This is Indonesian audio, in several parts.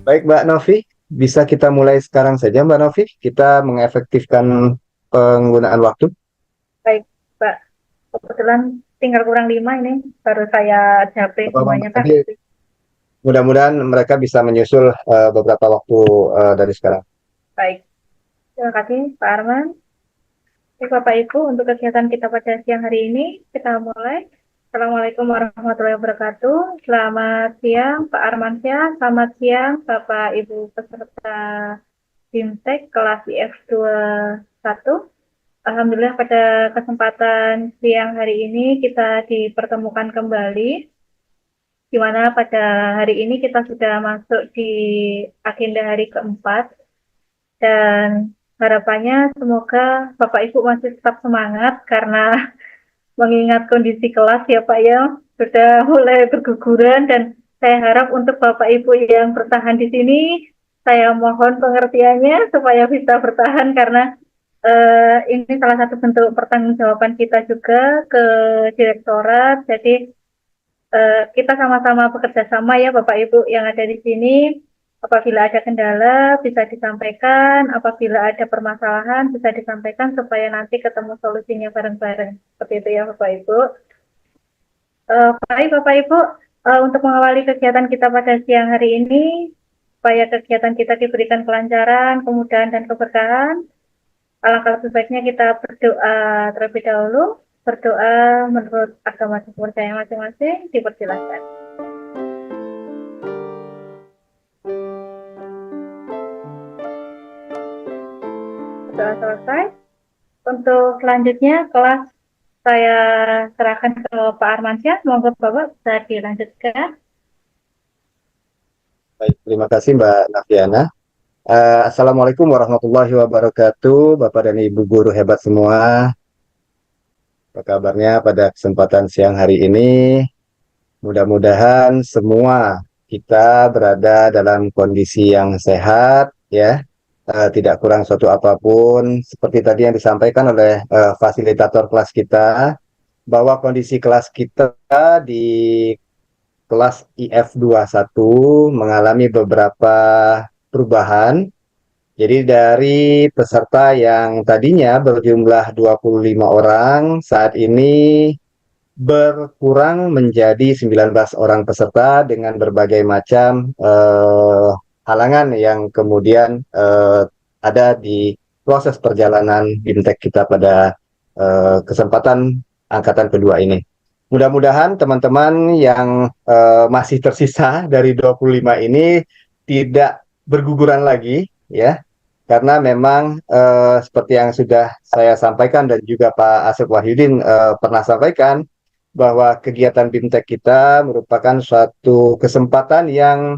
Baik, Mbak Novi, bisa kita mulai sekarang saja, Mbak Novi. Kita mengefektifkan penggunaan waktu. Baik, Pak. Kebetulan tinggal kurang 5 ini. Baru saya capek Apa, semuanya, Mbak? Kak. Tadi mudah-mudahan mereka bisa menyusul beberapa waktu dari sekarang. Baik. Terima kasih, Pak Arman. Baik, Bapak Ibu, untuk kegiatan kita pada siang hari ini, kita mulai. Assalamualaikum warahmatullahi wabarakatuh. Selamat siang, Pak Armansyah. Selamat siang, Bapak Ibu peserta BIMTEK kelas IF21. Alhamdulillah pada kesempatan siang hari ini kita dipertemukan kembali, di mana pada hari ini kita sudah masuk di agenda hari keempat, dan harapannya semoga Bapak Ibu masih tetap semangat karena mengingat kondisi kelas ya Pak ya, sudah mulai berguguran, dan saya harap untuk Bapak Ibu yang bertahan di sini, saya mohon pengertiannya supaya bisa bertahan karena ini salah satu bentuk pertanggungjawaban kita juga ke direktorat. Jadi kita sama-sama bekerja sama ya Bapak Ibu yang ada di sini. Apabila ada kendala bisa disampaikan, apabila ada permasalahan bisa disampaikan supaya nanti ketemu solusinya bareng-bareng. Seperti itu ya Bapak Ibu. Baik Bapak Ibu, untuk mengawali kegiatan kita pada siang hari ini, supaya kegiatan kita diberikan kelancaran, kemudahan, dan keberkahan, alangkah lebih baiknya kita berdoa terlebih dahulu. Berdoa menurut agama kepercayaan masing-masing, dipersilakan. Doa selesai. Untuk selanjutnya kelas saya serahkan ke Pak Armansyah. Semoga Bapak bisa dilanjutkan. Baik, terima kasih Mbak Nafiana. Assalamualaikum warahmatullahi wabarakatuh, Bapak dan Ibu guru hebat semua. Apa kabarnya pada kesempatan siang hari ini? Mudah-mudahan semua kita berada dalam kondisi yang sehat, ya, tidak kurang suatu apapun. Seperti tadi yang disampaikan oleh fasilitator kelas kita, bahwa kondisi kelas kita di kelas IF21 mengalami beberapa perubahan. Jadi dari peserta yang tadinya berjumlah 25 orang, saat ini berkurang menjadi 19 orang peserta dengan berbagai macam halangan yang kemudian ada di proses perjalanan BIMTEK kita pada kesempatan angkatan kedua ini. Mudah-mudahan teman-teman yang masih tersisa dari 25 ini tidak berguguran lagi, ya, karena memang seperti yang sudah saya sampaikan dan juga Pak Asep Wahyudin pernah sampaikan, bahwa kegiatan BIMTEK kita merupakan suatu kesempatan yang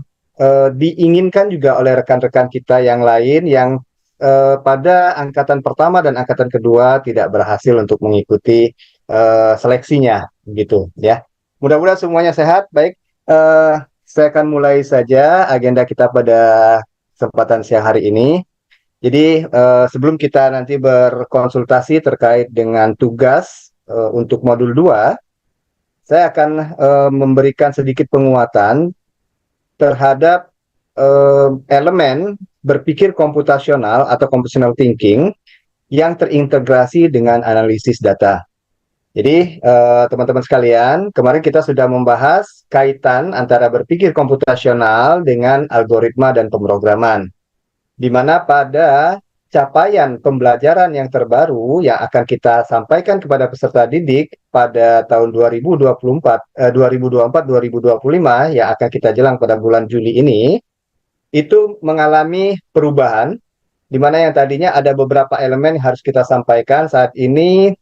diinginkan juga oleh rekan-rekan kita yang lain yang pada angkatan pertama dan angkatan kedua tidak berhasil untuk mengikuti seleksinya, gitu ya. Mudah-mudahan semuanya sehat. Baik, saya akan mulai saja agenda kita pada kesempatan siang hari ini. Jadi sebelum kita nanti berkonsultasi terkait dengan tugas untuk modul 2, saya akan memberikan sedikit penguatan terhadap elemen berpikir komputasional atau computational thinking yang terintegrasi dengan analisis data. Jadi, teman-teman sekalian, kemarin kita sudah membahas kaitan antara berpikir komputasional dengan algoritma dan pemrograman, di mana pada capaian pembelajaran yang terbaru yang akan kita sampaikan kepada peserta didik pada tahun 2024, 2024-2025 yang akan kita jelang pada bulan Juli ini, itu mengalami perubahan, di mana yang tadinya ada beberapa elemen yang harus kita sampaikan, saat ini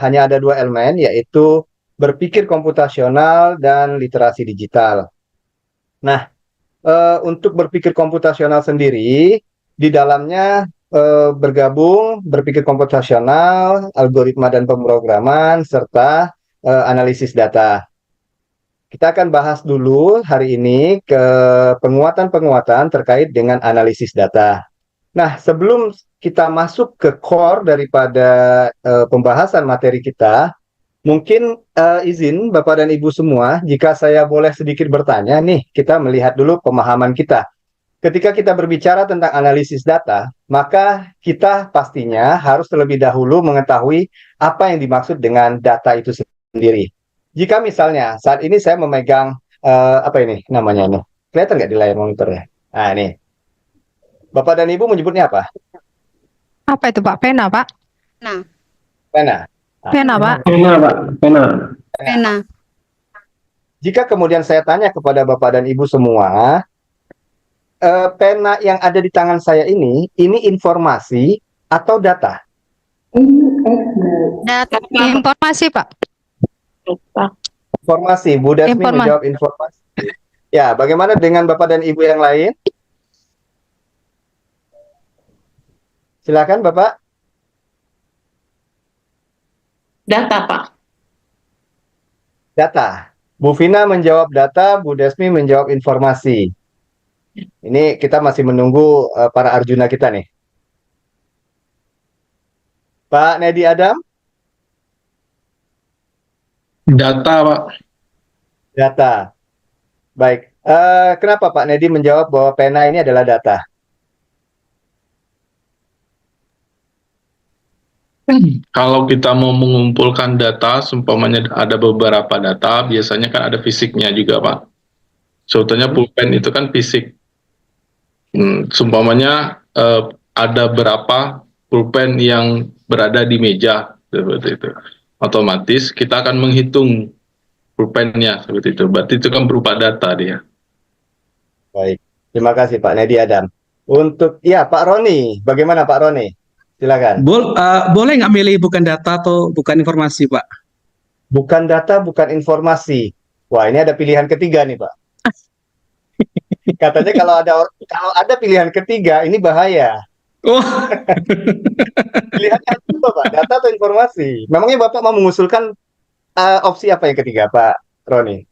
hanya ada 2 elemen, yaitu berpikir komputasional dan literasi digital. Nah, untuk berpikir komputasional sendiri, di dalamnya bergabung berpikir komputasional, algoritma dan pemrograman, serta analisis data. Kita akan bahas dulu hari ini ke penguatan-penguatan terkait dengan analisis data. Nah, sebelum kita masuk ke core daripada pembahasan materi kita, mungkin izin Bapak dan Ibu semua, jika saya boleh sedikit bertanya nih, kita melihat dulu pemahaman kita. ketika kita berbicara tentang analisis data, maka kita pastinya harus terlebih dahulu mengetahui apa yang dimaksud dengan data itu sendiri. Jika misalnya saat ini saya memegang apa ini namanya ini, kelihatan nggak di layar monitor ya? Nah ini, Bapak dan Ibu menyebutnya apa? Apa itu Pak? Pena Pak? Pena. Pena. Nah, Pena Pak? Pena, Pak. Pena. Pena. jika kemudian saya tanya kepada Bapak dan Ibu semua, pena yang ada di tangan saya ini informasi atau data? Data. Informasi Pak? Informasi. Bu Dasmi Informasi. menjawab informasi. Ya, bagaimana dengan Bapak dan Ibu yang lain? Silakan Bapak. Data, Pak. Data. Bu Vina menjawab data, Bu Dasmi menjawab informasi. Ini kita masih menunggu para Arjuna kita nih. Pak Nedi Adam? Data, Pak. Data. Baik. Kenapa Pak Nedi menjawab bahwa pena ini adalah data? Kalau kita mau mengumpulkan data, seumpamanya ada beberapa data, biasanya kan ada fisiknya juga, Pak. Sebetulnya pulpen itu kan fisik. Seumpamanya ada berapa pulpen yang berada di meja, seperti itu. Otomatis kita akan menghitung pulpennya, seperti itu. Berarti itu kan berupa data dia. Baik. Terima kasih Pak Nedi Adam. Untuk, ya Pak Roni, bagaimana Pak Roni? Silakan. Boleh nggak milih bukan data atau bukan informasi, Pak? Bukan data, bukan informasi. Wah, ini ada pilihan ketiga nih, Pak. Katanya kalau ada pilihan ketiga, ini bahaya. Oh, Pilihannya apa, Pak? Data atau informasi? Memangnya Bapak mau mengusulkan opsi apa yang ketiga, Pak Roni?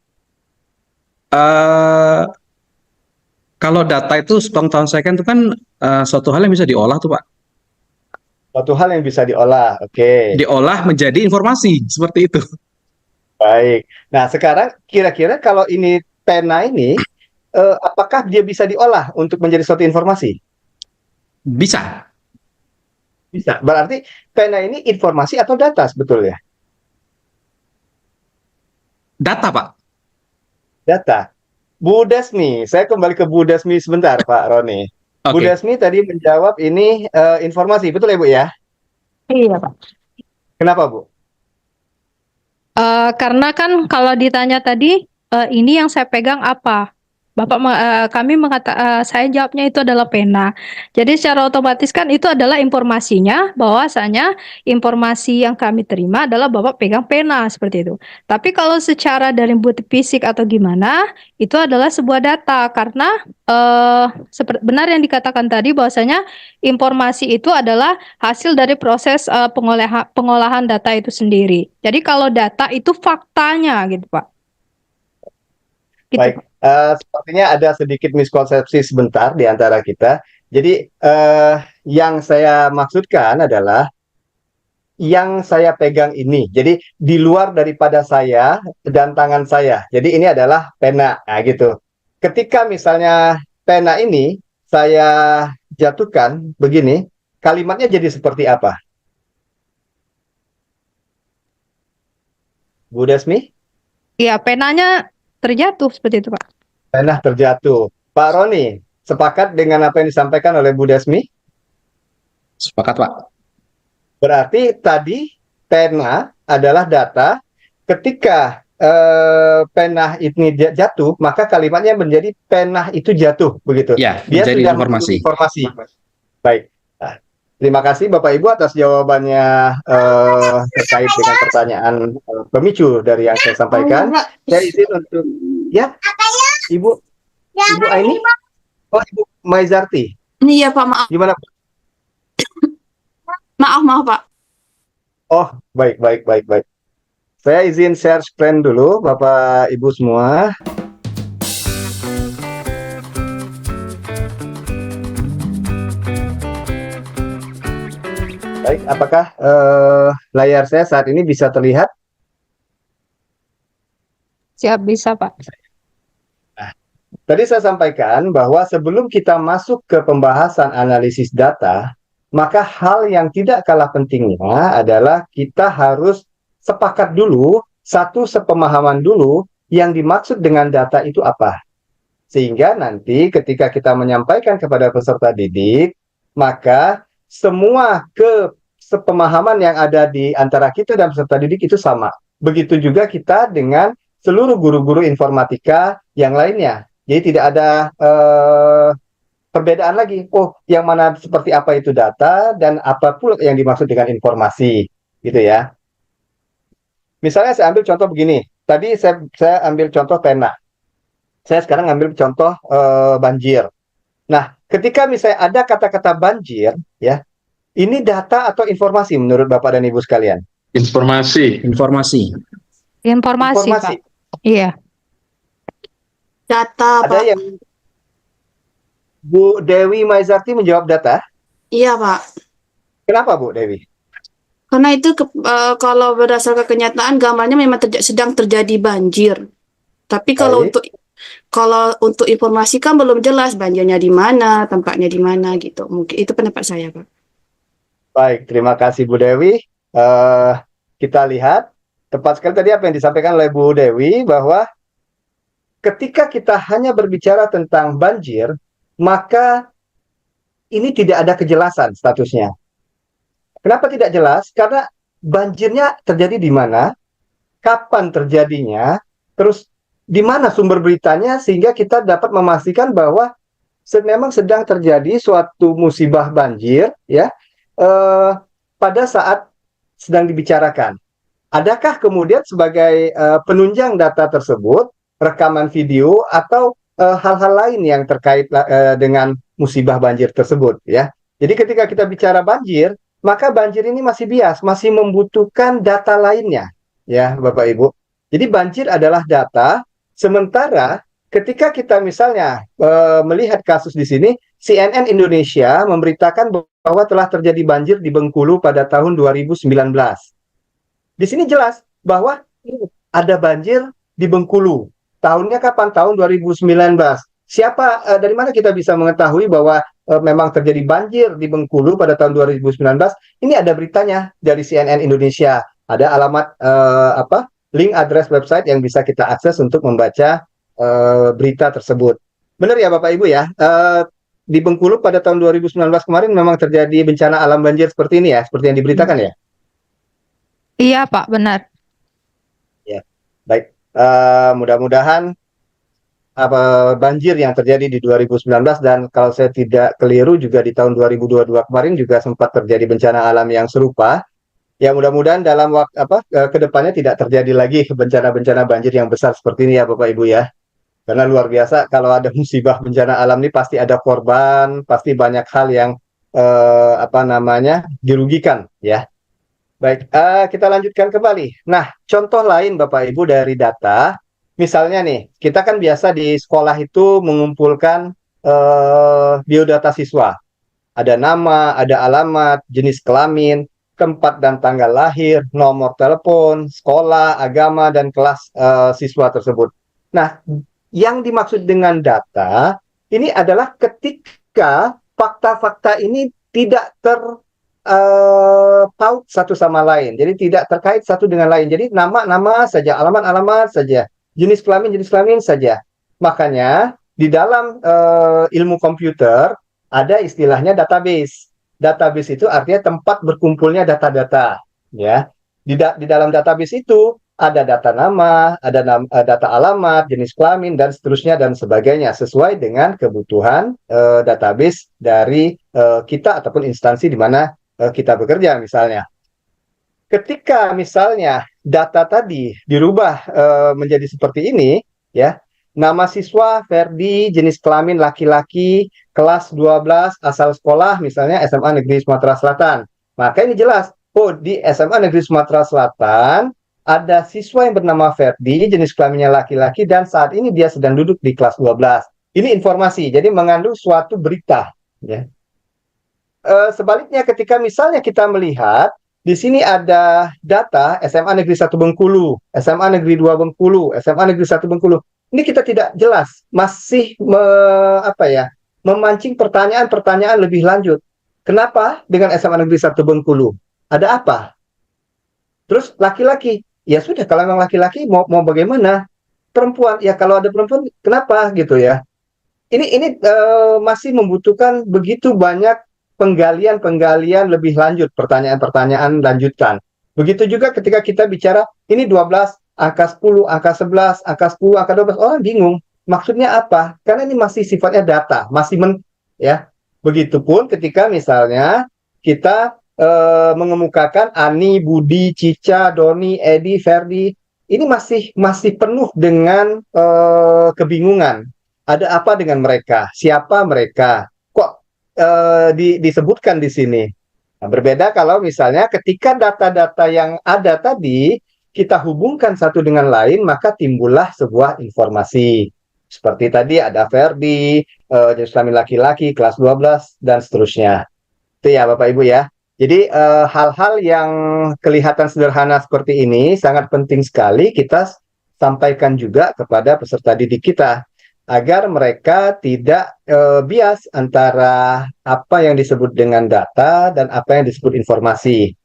kalau data itu sepengetahuan saya kan itu kan suatu hal yang bisa diolah tuh, Pak. Suatu hal yang bisa diolah. Oke. Diolah menjadi informasi seperti itu. Baik. Nah, sekarang kira-kira kalau ini pena ini, apakah dia bisa diolah untuk menjadi suatu informasi? Bisa. Bisa. Berarti pena ini informasi atau data sebetulnya? Data, Pak. Data. Bu Dasmi, saya kembali ke Bu Dasmi sebentar, Pak Roni. Bu Oke. Dasmi tadi menjawab ini informasi, betul ya Bu ya? Iya Pak. Kenapa Bu? Karena kan kalau ditanya tadi, ini yang saya pegang apa? Saya jawabnya itu adalah pena. Jadi secara otomatis kan itu adalah informasinya, bahwasanya informasi yang kami terima adalah Bapak pegang pena seperti itu. Tapi kalau secara dari bukti fisik atau gimana, itu adalah sebuah data karena seperti benar yang dikatakan tadi bahwasanya informasi itu adalah hasil dari proses pengolahan data itu sendiri. Jadi kalau data itu faktanya gitu Pak. Gitu, Baik, Pak. sepertinya ada sedikit miskonsepsi sebentar di antara kita. Jadi yang saya maksudkan adalah yang saya pegang ini. Jadi di luar daripada saya dan tangan saya. Jadi ini adalah pena, nah, gitu. Ketika misalnya pena ini saya jatuhkan begini, kalimatnya jadi seperti apa? Bu Desmi? Iya, penanya terjatuh seperti itu, Pak. Pena terjatuh. Pak Roni, sepakat dengan apa yang disampaikan oleh Bu Desmi? Sepakat, Pak. Berarti tadi pena adalah data. Ketika pena ini jatuh, maka kalimatnya menjadi pena itu jatuh, begitu. Ya, Dia menjadi sudah informasi. mengandung informasi. Baik. Nah, terima kasih Bapak Ibu atas jawabannya terkait dengan pertanyaan pemicu dari yang saya sampaikan. Saya izin untuk ya, Ibu Aini, oh Ibu Maizarti, Iya Pak, maaf. gimana? Maaf Pak. Oh, baik. Saya izin share screen dulu, Bapak Ibu semua. Baik, apakah layar saya saat ini bisa terlihat? Siap bisa, Pak. Tadi saya sampaikan bahwa sebelum kita masuk ke pembahasan analisis data, maka hal yang tidak kalah pentingnya adalah kita harus sepakat dulu, satu sepemahaman dulu, yang dimaksud dengan data itu apa. Sehingga nanti ketika kita menyampaikan kepada peserta didik, maka semua sepemahaman yang ada di antara kita dan peserta didik itu sama. Begitu juga kita dengan seluruh guru-guru informatika yang lainnya. Jadi tidak ada perbedaan lagi. Oh, yang mana seperti apa itu data dan apa pula yang dimaksud dengan informasi, gitu ya. Misalnya saya ambil contoh begini. Tadi saya ambil contoh pena. Saya sekarang ambil contoh banjir. Nah, ketika misalnya ada kata-kata banjir, ya, ini data atau informasi menurut Bapak dan Ibu sekalian? Informasi. Informasi. Informasi, Informasi. Pak. Iya. Data, Ada Pak. yang Bu Dewi Maizarti menjawab data. Iya, Pak. Kenapa Bu Dewi? Karena itu kalau berdasarkan kenyataan gambarnya memang sedang terjadi banjir. Tapi Baik. kalau untuk informasi kan belum jelas banjirnya di mana, tempatnya di mana gitu. Mungkin itu pendapat saya, Pak. Baik, terima kasih Bu Dewi. Kita lihat tepat sekali tadi apa yang disampaikan oleh Bu Dewi bahwa ketika kita hanya berbicara tentang banjir, maka ini tidak ada kejelasan statusnya. Kenapa tidak jelas? Karena banjirnya terjadi di mana, kapan terjadinya, terus di mana sumber beritanya, sehingga kita dapat memastikan bahwa memang sedang terjadi suatu musibah banjir, ya, pada saat sedang dibicarakan. Adakah kemudian sebagai penunjang data tersebut, rekaman video atau hal-hal lain yang terkait dengan musibah banjir tersebut, ya? Jadi ketika kita bicara banjir, maka banjir ini masih bias, masih membutuhkan data lainnya, ya Bapak Ibu. Jadi banjir adalah data, sementara ketika kita misalnya melihat kasus di sini, CNN Indonesia memberitakan bahwa telah terjadi banjir di Bengkulu pada tahun 2019. Di sini jelas bahwa ada banjir di Bengkulu. Tahunnya kapan? Tahun 2019. Dari mana kita bisa mengetahui bahwa memang terjadi banjir di Bengkulu pada tahun 2019? Ini ada beritanya dari CNN Indonesia. Ada alamat link address website yang bisa kita akses untuk membaca berita tersebut. Benar ya Bapak Ibu ya? Di Bengkulu pada tahun 2019 kemarin memang terjadi bencana alam banjir seperti ini ya, seperti yang diberitakan ya? Iya, Pak, benar. Ya, baik. Mudah-mudahan banjir yang terjadi di 2019 dan kalau saya tidak keliru juga di tahun 2022 kemarin juga sempat terjadi bencana alam yang serupa. Ya mudah-mudahan dalam kedepannya tidak terjadi lagi bencana-bencana banjir yang besar seperti ini ya Bapak Ibu ya. Karena luar biasa kalau ada musibah bencana alam ini pasti ada korban, pasti banyak hal yang dirugikan ya. Baik, kita lanjutkan kembali. Nah, contoh lain Bapak Ibu dari data. Misalnya nih, kita kan biasa di sekolah itu mengumpulkan biodata siswa. Ada nama, ada alamat, jenis kelamin, tempat dan tanggal lahir, nomor telepon, sekolah, agama, dan kelas siswa tersebut. Nah, yang dimaksud dengan data, ini adalah ketika fakta-fakta ini tidak paut satu sama lain. Jadi tidak terkait satu dengan lain. Jadi nama-nama saja, alamat-alamat saja. Jenis kelamin saja. Makanya di dalam ilmu komputer ada istilahnya database. Database itu artinya tempat berkumpulnya data-data. Ya, di dalam database itu ada data nama, ada data alamat, jenis kelamin dan seterusnya dan sebagainya sesuai dengan kebutuhan database dari kita ataupun instansi di mana kita bekerja misalnya. Ketika misalnya data tadi dirubah menjadi seperti ini, ya, nama siswa Ferdi, jenis kelamin laki-laki, kelas 12, asal sekolah misalnya SMA Negeri Sumatera Selatan. Maka ini jelas, di SMA Negeri Sumatera Selatan ada siswa yang bernama Ferdi, jenis kelaminnya laki-laki dan saat ini dia sedang duduk di kelas 12. Ini informasi, jadi mengandung suatu berita, ya. Sebaliknya ketika misalnya kita melihat di sini ada data SMA Negeri 1 Bengkulu, SMA Negeri 2 Bengkulu, SMA Negeri 1 Bengkulu. ini kita tidak jelas, masih memancing pertanyaan-pertanyaan lebih lanjut. Kenapa dengan SMA Negeri 1 Bengkulu? Ada apa? Terus laki-laki, ya sudah kalau memang laki-laki mau bagaimana? Perempuan, ya kalau ada perempuan kenapa gitu ya? Ini masih membutuhkan begitu banyak penggalian lebih lanjut, pertanyaan-pertanyaan lanjutan. Begitu juga ketika kita bicara ini 12, angka 10, angka 11, angka 10, angka 12, orang bingung. Maksudnya apa? Karena ini masih sifatnya data, ya. Begitupun ketika misalnya kita mengemukakan Ani, Budi, Cica, Doni, Edi, Ferdi, ini masih penuh dengan kebingungan. Ada apa dengan mereka? Siapa mereka? Kok disebutkan di sini? Nah, berbeda kalau misalnya ketika data-data yang ada tadi kita hubungkan satu dengan lain, maka timbullah sebuah informasi. Seperti tadi ada Ferdi, jenis kelamin laki-laki, kelas 12, dan seterusnya. Itu ya Bapak Ibu ya. Jadi hal-hal yang kelihatan sederhana seperti ini sangat penting sekali kita sampaikan juga kepada peserta didik kita, agar mereka tidak bias antara apa yang disebut dengan data dan apa yang disebut informasi.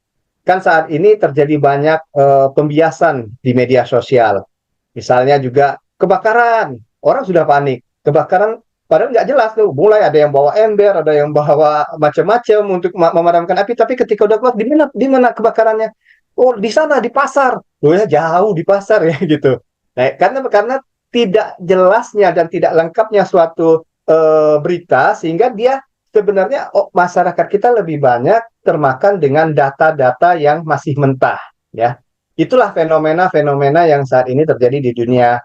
Kan saat ini terjadi banyak pembiasan di media sosial. Misalnya juga kebakaran, orang sudah panik. Kebakaran padahal nggak jelas tuh. Mulai ada yang bawa ember, ada yang bawa macam-macam untuk memadamkan api. Tapi ketika udah keluar, di mana kebakarannya? Oh, di sana di pasar. Oh ya, jauh di pasar ya gitu. Nah, karena tidak jelasnya dan tidak lengkapnya suatu berita, sehingga dia sebenarnya masyarakat kita lebih banyak termakan dengan data-data yang masih mentah, ya. Itulah fenomena-fenomena yang saat ini terjadi di dunia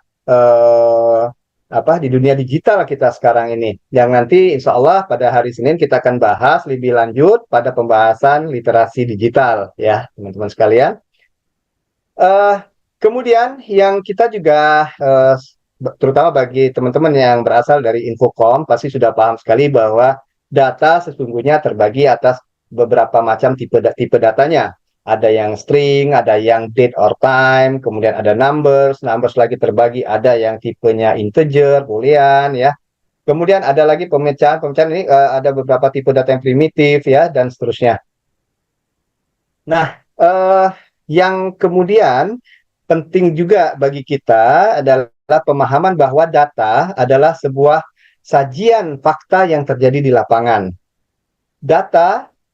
di dunia digital kita sekarang ini. Yang nanti insya Allah pada hari Senin kita akan bahas lebih lanjut pada pembahasan literasi digital, ya teman-teman sekalian. Kemudian yang kita juga terutama bagi teman-teman yang berasal dari Infokom pasti sudah paham sekali bahwa data sesungguhnya terbagi atas beberapa macam tipe datanya. Ada yang string, ada yang date or time, kemudian ada numbers lagi terbagi, ada yang tipenya integer, boolean ya. Kemudian ada lagi pemecahan ini ada beberapa tipe data yang primitif ya dan seterusnya. Nah, yang kemudian penting juga bagi kita adalah pemahaman bahwa data adalah sebuah sajian fakta yang terjadi di lapangan.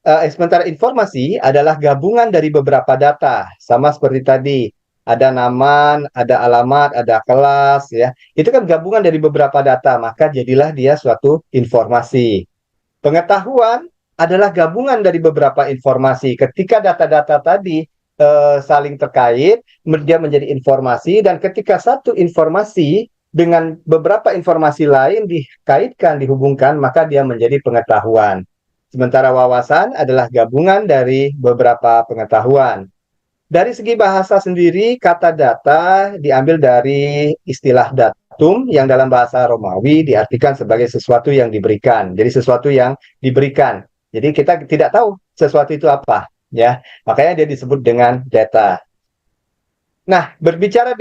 Sementara informasi adalah gabungan dari beberapa data, sama seperti tadi. Ada nama, ada alamat, ada kelas, ya. Itu kan gabungan dari beberapa data, maka jadilah dia suatu informasi. Pengetahuan adalah gabungan dari beberapa informasi. Ketika data-data tadi saling terkait, dia menjadi informasi, dan ketika satu informasi dengan beberapa informasi lain dikaitkan, dihubungkan, maka dia menjadi pengetahuan. Sementara wawasan adalah gabungan dari beberapa pengetahuan. Dari segi bahasa sendiri, kata data diambil dari istilah datum yang dalam bahasa Romawi diartikan sebagai sesuatu yang diberikan. Jadi sesuatu yang diberikan. Jadi kita tidak tahu sesuatu itu apa, ya. Makanya dia disebut dengan data. Nah, berbicara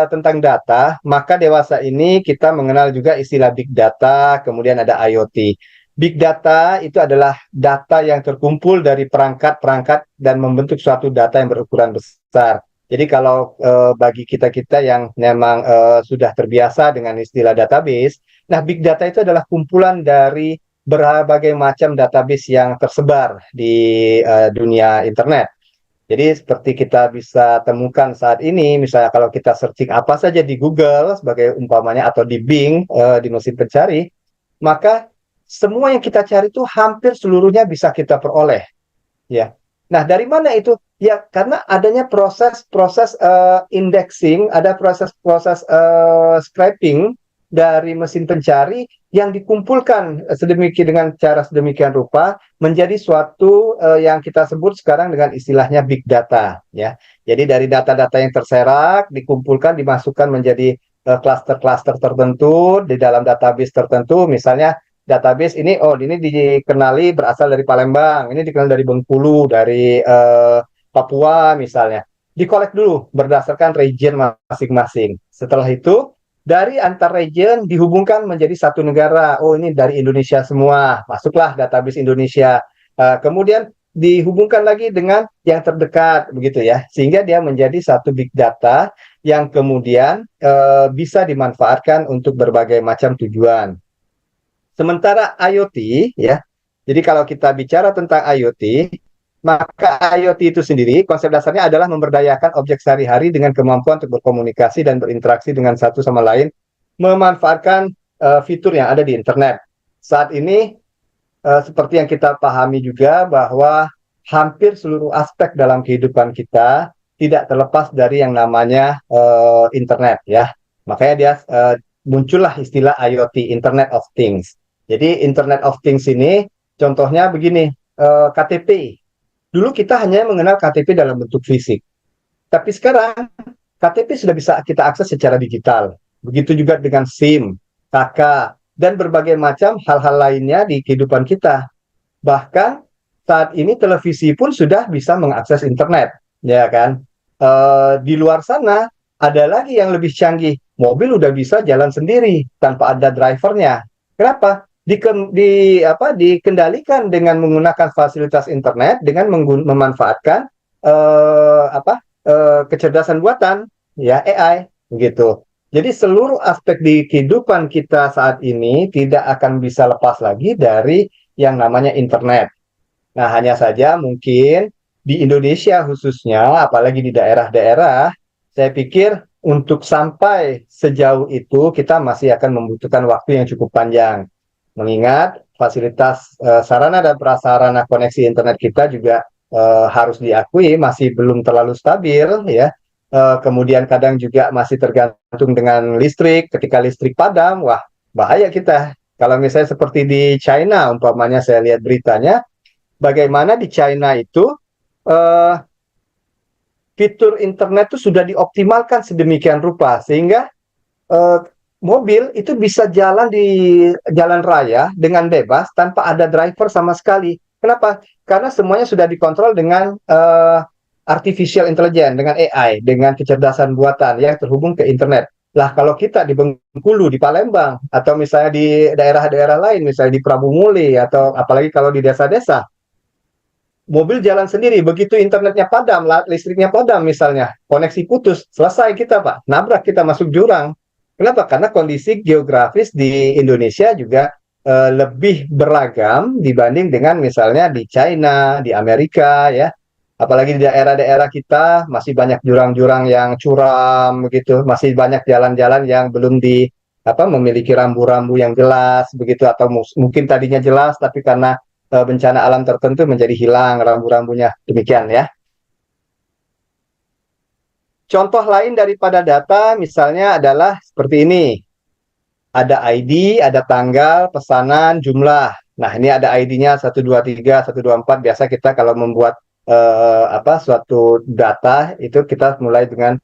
tentang data, maka dewasa ini kita mengenal juga istilah big data, kemudian ada IoT. Big data itu adalah data yang terkumpul dari perangkat-perangkat dan membentuk suatu data yang berukuran besar. Jadi kalau bagi kita-kita yang memang sudah terbiasa dengan istilah database, nah big data itu adalah kumpulan dari berbagai macam database yang tersebar di dunia internet. Jadi seperti kita bisa temukan saat ini, misalnya kalau kita searching apa saja di Google sebagai umpamanya atau di Bing di mesin pencari, maka semua yang kita cari itu hampir seluruhnya bisa kita peroleh, ya. Nah, dari mana itu? Ya, karena adanya proses indexing, ada proses scraping dari mesin pencari yang dikumpulkan dengan cara sedemikian rupa menjadi suatu yang kita sebut sekarang dengan istilahnya big data, ya. Jadi dari data-data yang terserak dikumpulkan, dimasukkan menjadi klaster-klaster tertentu di dalam database tertentu, misalnya database ini dikenali berasal dari Palembang, ini dikenal dari Bengkulu, dari Papua misalnya. Dikolek dulu berdasarkan region masing-masing. Setelah itu dari antar region dihubungkan menjadi satu negara. Oh, ini dari Indonesia semua, masuklah database Indonesia. Kemudian dihubungkan lagi dengan yang terdekat, begitu ya, sehingga dia menjadi satu big data yang kemudian bisa dimanfaatkan untuk berbagai macam tujuan. Sementara IoT, ya, jadi kalau kita bicara tentang IoT, maka IoT itu sendiri konsep dasarnya adalah memberdayakan objek sehari-hari dengan kemampuan untuk berkomunikasi dan berinteraksi dengan satu sama lain, memanfaatkan fitur yang ada di internet. Saat ini seperti yang kita pahami juga bahwa hampir seluruh aspek dalam kehidupan kita tidak terlepas dari yang namanya internet, ya. Makanya dia muncullah istilah IoT, Internet of Things. Jadi Internet of Things ini contohnya begini, KTP. Dulu kita hanya mengenal KTP dalam bentuk fisik. Tapi sekarang KTP sudah bisa kita akses secara digital. Begitu juga dengan SIM, KK, dan berbagai macam hal-hal lainnya di kehidupan kita. Bahkan saat ini televisi pun sudah bisa mengakses internet, ya kan? Di luar sana ada lagi yang lebih canggih. Mobil udah bisa jalan sendiri tanpa ada drivernya. Kenapa? Dikendalikan dengan menggunakan fasilitas internet dengan memanfaatkan kecerdasan buatan, ya, AI, begitu. Jadi seluruh aspek di kehidupan kita saat ini tidak akan bisa lepas lagi dari yang namanya internet. Nah, hanya saja mungkin di Indonesia khususnya, apalagi di daerah-daerah, saya pikir untuk sampai sejauh itu kita masih akan membutuhkan waktu yang cukup panjang. Mengingat fasilitas sarana dan prasarana koneksi internet kita juga harus diakui masih belum terlalu stabil, ya. Kemudian kadang juga masih tergantung dengan listrik. Ketika listrik padam, wah, bahaya kita. Kalau misalnya seperti di China, umpamanya saya lihat beritanya, bagaimana di China itu fitur internet itu sudah dioptimalkan sedemikian rupa sehingga mobil itu bisa jalan di jalan raya dengan bebas tanpa ada driver sama sekali. Kenapa? Karena semuanya sudah dikontrol dengan artificial intelligence, dengan AI, dengan kecerdasan buatan yang terhubung ke internet. Lah, kalau kita di Bengkulu, di Palembang, atau misalnya di daerah-daerah lain, misalnya di Prabu Muli, atau apalagi kalau di desa-desa, mobil jalan sendiri, begitu internetnya padam, listriknya padam misalnya, koneksi putus, selesai kita, Pak. Nabrak, kita masuk jurang. Kenapa? Karena kondisi geografis di Indonesia juga lebih beragam dibanding dengan misalnya di China, di Amerika, ya. Apalagi di daerah-daerah kita masih banyak jurang-jurang yang curam begitu, masih banyak jalan-jalan yang belum memiliki rambu-rambu yang jelas begitu, atau mungkin tadinya jelas tapi karena bencana alam tertentu menjadi hilang rambu-rambunya. Demikian, ya. Contoh lain daripada data misalnya adalah seperti ini. Ada ID, ada tanggal, pesanan, jumlah. Nah, ini ada ID-nya 123, 124. Biasa kita kalau membuat suatu data itu kita mulai dengan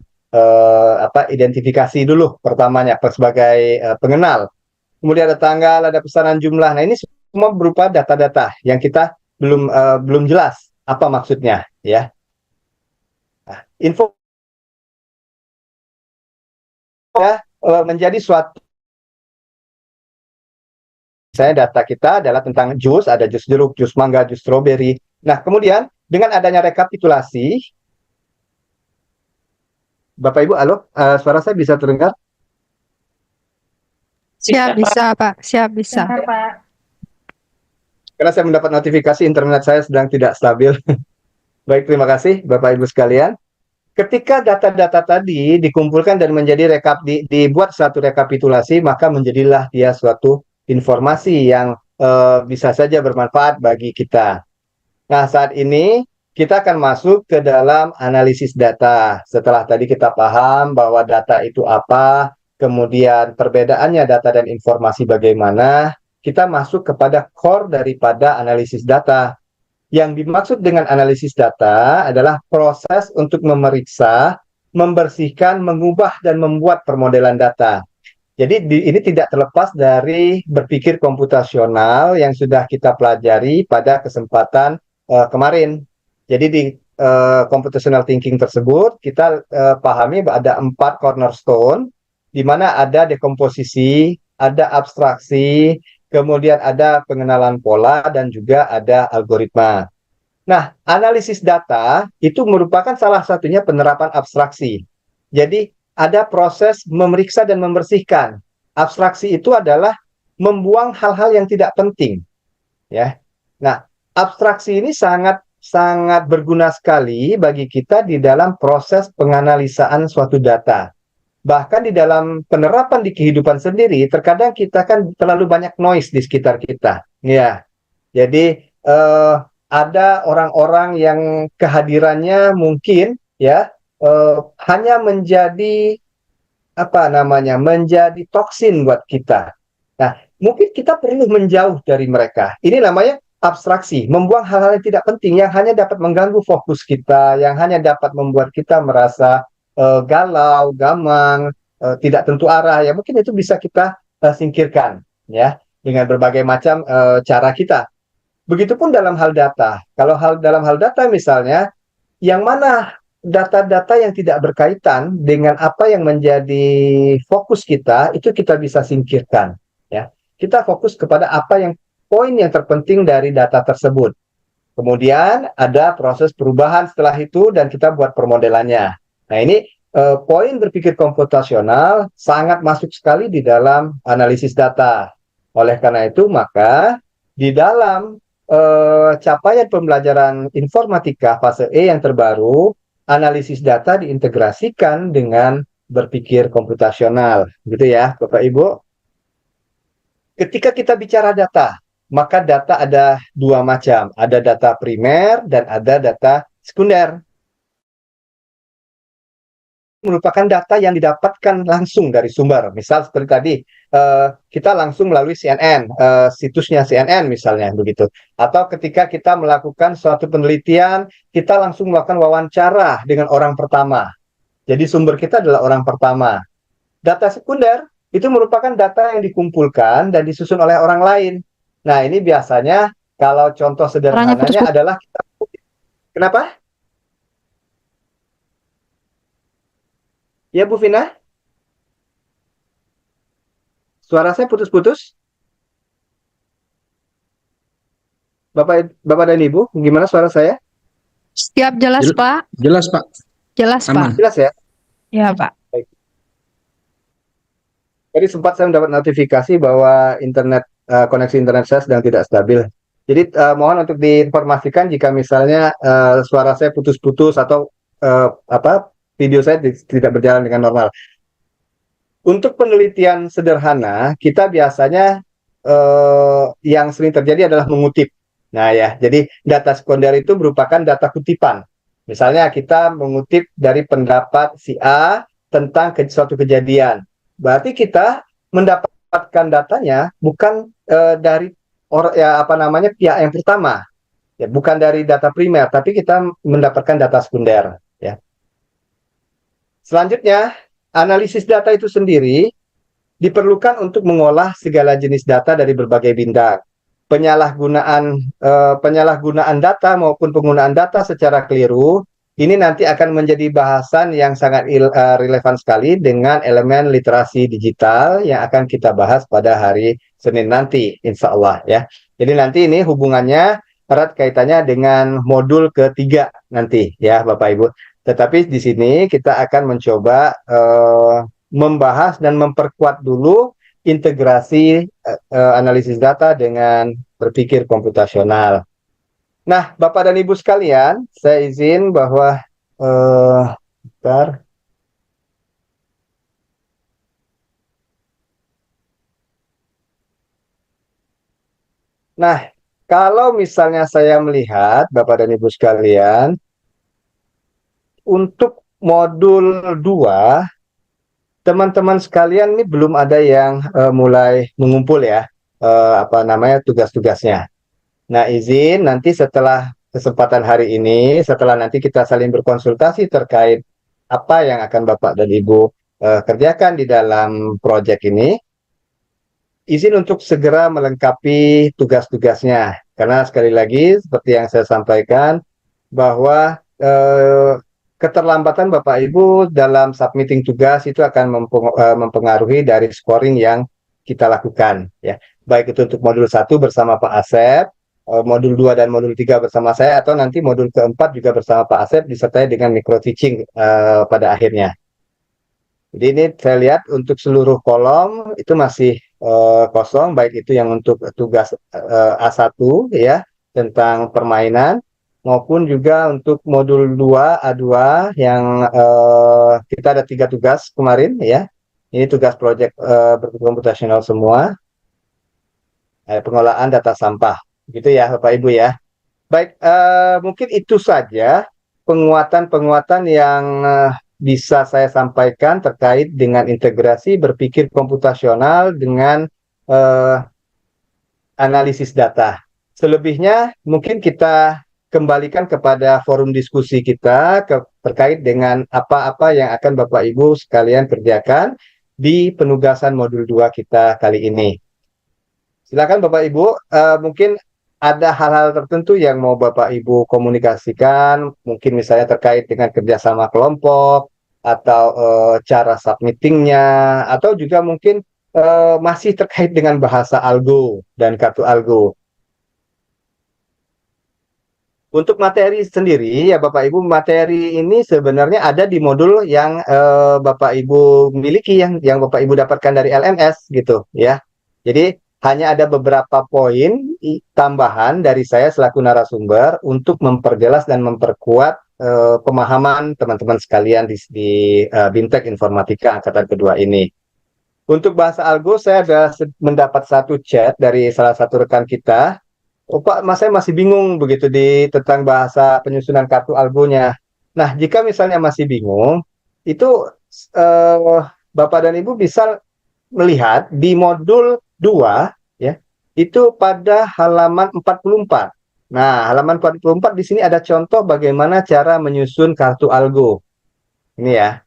identifikasi dulu pertamanya sebagai pengenal. Kemudian ada tanggal, ada pesanan, jumlah. Nah, ini semua berupa data-data yang kita belum jelas apa maksudnya, ya. Nah, info ya, menjadi suatu, misalnya data kita adalah tentang jus, ada jus jeruk, jus mangga, jus stroberi. Nah, kemudian dengan adanya rekapitulasi, Bapak Ibu, halo, suara saya bisa terdengar? Siap, bisa, Pak. Siap, bisa. Benar, Pak. Karena saya mendapat notifikasi internet saya sedang tidak stabil. Baik, terima kasih Bapak Ibu sekalian. Ketika data-data tadi dikumpulkan dan menjadi dibuat satu rekapitulasi, maka menjadilah dia suatu informasi yang bisa saja bermanfaat bagi kita. Nah, saat ini kita akan masuk ke dalam analisis data. Setelah tadi kita paham bahwa data itu apa, kemudian perbedaannya data dan informasi bagaimana, kita masuk kepada core daripada analisis data. Yang dimaksud dengan analisis data adalah proses untuk memeriksa, membersihkan, mengubah, dan membuat permodelan data. Jadi ini tidak terlepas dari berpikir komputasional yang sudah kita pelajari pada kesempatan kemarin. Jadi di computational thinking tersebut kita pahami bahwa ada 4 cornerstone, di mana ada dekomposisi, ada abstraksi, kemudian ada pengenalan pola, dan juga ada algoritma. Nah, analisis data itu merupakan salah satunya penerapan abstraksi. Jadi, ada proses memeriksa dan membersihkan. Abstraksi itu adalah membuang hal-hal yang tidak penting, ya. Nah, abstraksi ini sangat sangat berguna sekali bagi kita di dalam proses penganalisaan suatu data. Bahkan di dalam penerapan di kehidupan sendiri, terkadang kita kan terlalu banyak noise di sekitar kita. Ya, jadi ada orang-orang yang kehadirannya mungkin ya hanya menjadi apa namanya, menjadi toksin buat kita. Nah, mungkin kita perlu menjauh dari mereka. Ini namanya abstraksi, membuang hal-hal yang tidak penting, yang hanya dapat mengganggu fokus kita, yang hanya dapat membuat kita merasa galau, gamang, tidak tentu arah. Ya mungkin itu bisa kita singkirkan, ya, dengan berbagai macam cara kita. Begitupun dalam hal data. Kalau dalam hal data misalnya, yang mana data-data yang tidak berkaitan dengan apa yang menjadi fokus kita, itu kita bisa singkirkan. Ya, kita fokus kepada apa yang poin yang terpenting dari data tersebut. Kemudian ada proses perubahan setelah itu dan kita buat permodelannya. Nah ini poin berpikir komputasional sangat masuk sekali di dalam analisis data. Oleh karena itu maka di dalam capaian pembelajaran informatika fase E yang terbaru, analisis data diintegrasikan dengan berpikir komputasional, gitu ya, Bapak Ibu. Ketika kita bicara data, maka data ada dua macam, ada data primer dan ada data sekunder. Merupakan data yang didapatkan langsung dari sumber. Misal seperti tadi, kita langsung melalui CNN, situsnya CNN misalnya begitu. Atau ketika kita melakukan suatu penelitian, kita langsung melakukan wawancara dengan orang pertama. Jadi sumber kita adalah orang pertama. Data sekunder itu merupakan data yang dikumpulkan dan disusun oleh orang lain. Nah ini biasanya kalau contoh sederhananya adalah kita... Kenapa? Ya Bu Vina? Suara saya putus-putus? Bapak dan Ibu, gimana suara saya? Siap, jelas Pak. Jelas Pak. Jelas Aman. Pak. Jelas ya? Ya Pak. Baik. Tadi sempat saya mendapat notifikasi bahwa koneksi internet saya sedang tidak stabil. Jadi mohon untuk diinformasikan jika misalnya suara saya putus-putus atau video saya tidak berjalan dengan normal. Untuk penelitian sederhana, kita biasanya yang sering terjadi adalah mengutip. Nah ya, jadi data sekunder itu merupakan data kutipan. Misalnya kita mengutip dari pendapat si A tentang suatu kejadian. Berarti kita mendapatkan datanya bukan dari pihak yang pertama. Ya, bukan dari data primer, tapi kita mendapatkan data sekunder. Ya. Selanjutnya, analisis data itu sendiri diperlukan untuk mengolah segala jenis data dari berbagai bidang. Penyalahgunaan data maupun penggunaan data secara keliru, ini nanti akan menjadi bahasan yang sangat relevan sekali dengan elemen literasi digital yang akan kita bahas pada hari Senin nanti, insya Allah ya. Jadi nanti ini hubungannya erat kaitannya dengan modul ketiga nanti ya Bapak Ibu. Tetapi di sini kita akan mencoba membahas dan memperkuat dulu integrasi analisis data dengan berpikir komputasional. Nah, Bapak dan Ibu sekalian, saya izin bahwa bentar. Nah, kalau misalnya saya melihat Bapak dan Ibu sekalian, untuk modul 2, teman-teman sekalian ini belum ada yang mulai mengumpul ya, tugas-tugasnya. Nah, izin nanti setelah kesempatan hari ini, setelah nanti kita saling berkonsultasi terkait apa yang akan Bapak dan Ibu kerjakan di dalam proyek ini, izin untuk segera melengkapi tugas-tugasnya. Karena sekali lagi, seperti yang saya sampaikan, bahwa keterlambatan Bapak Ibu dalam submitting tugas itu akan mempengaruhi dari scoring yang kita lakukan ya. Baik itu untuk modul 1 bersama Pak Asep, modul 2 dan modul 3 bersama saya, atau nanti modul keempat juga bersama Pak Asep disertai dengan micro teaching pada akhirnya. Jadi ini saya lihat untuk seluruh kolom itu masih kosong, baik itu yang untuk tugas A1 ya tentang permainan, maupun juga untuk modul 2 A2 yang kita ada 3 tugas kemarin ya. Ini tugas proyek berkomputasional semua, pengolahan data sampah, gitu ya Bapak Ibu ya. Baik, mungkin itu saja penguatan-penguatan yang bisa saya sampaikan terkait dengan integrasi berpikir komputasional dengan eh, analisis data. Selebihnya mungkin kita kembalikan kepada forum diskusi kita terkait dengan apa-apa yang akan Bapak Ibu sekalian kerjakan di penugasan modul 2 kita kali ini. Silakan Bapak Ibu, mungkin ada hal-hal tertentu yang mau Bapak Ibu komunikasikan, mungkin misalnya terkait dengan kerjasama kelompok, atau cara submittingnya, atau juga mungkin masih terkait dengan bahasa algo dan kartu algo. Untuk materi sendiri ya Bapak Ibu, materi ini sebenarnya ada di modul yang Bapak Ibu miliki, yang Bapak Ibu dapatkan dari LMS gitu ya. Jadi hanya ada beberapa poin tambahan dari saya selaku narasumber untuk memperjelas dan memperkuat pemahaman teman-teman sekalian di Bintek Informatika Angkatan Kedua ini. Untuk bahasa algo, saya ada mendapat satu chat dari salah satu rekan kita. Oh Pak, saya masih bingung begitu tentang bahasa penyusunan kartu algonya. Nah, jika misalnya masih bingung, itu Bapak dan Ibu bisa melihat di modul 2 ya, itu pada halaman 44. Nah, halaman 44 di sini ada contoh bagaimana cara menyusun kartu algo. Ini ya.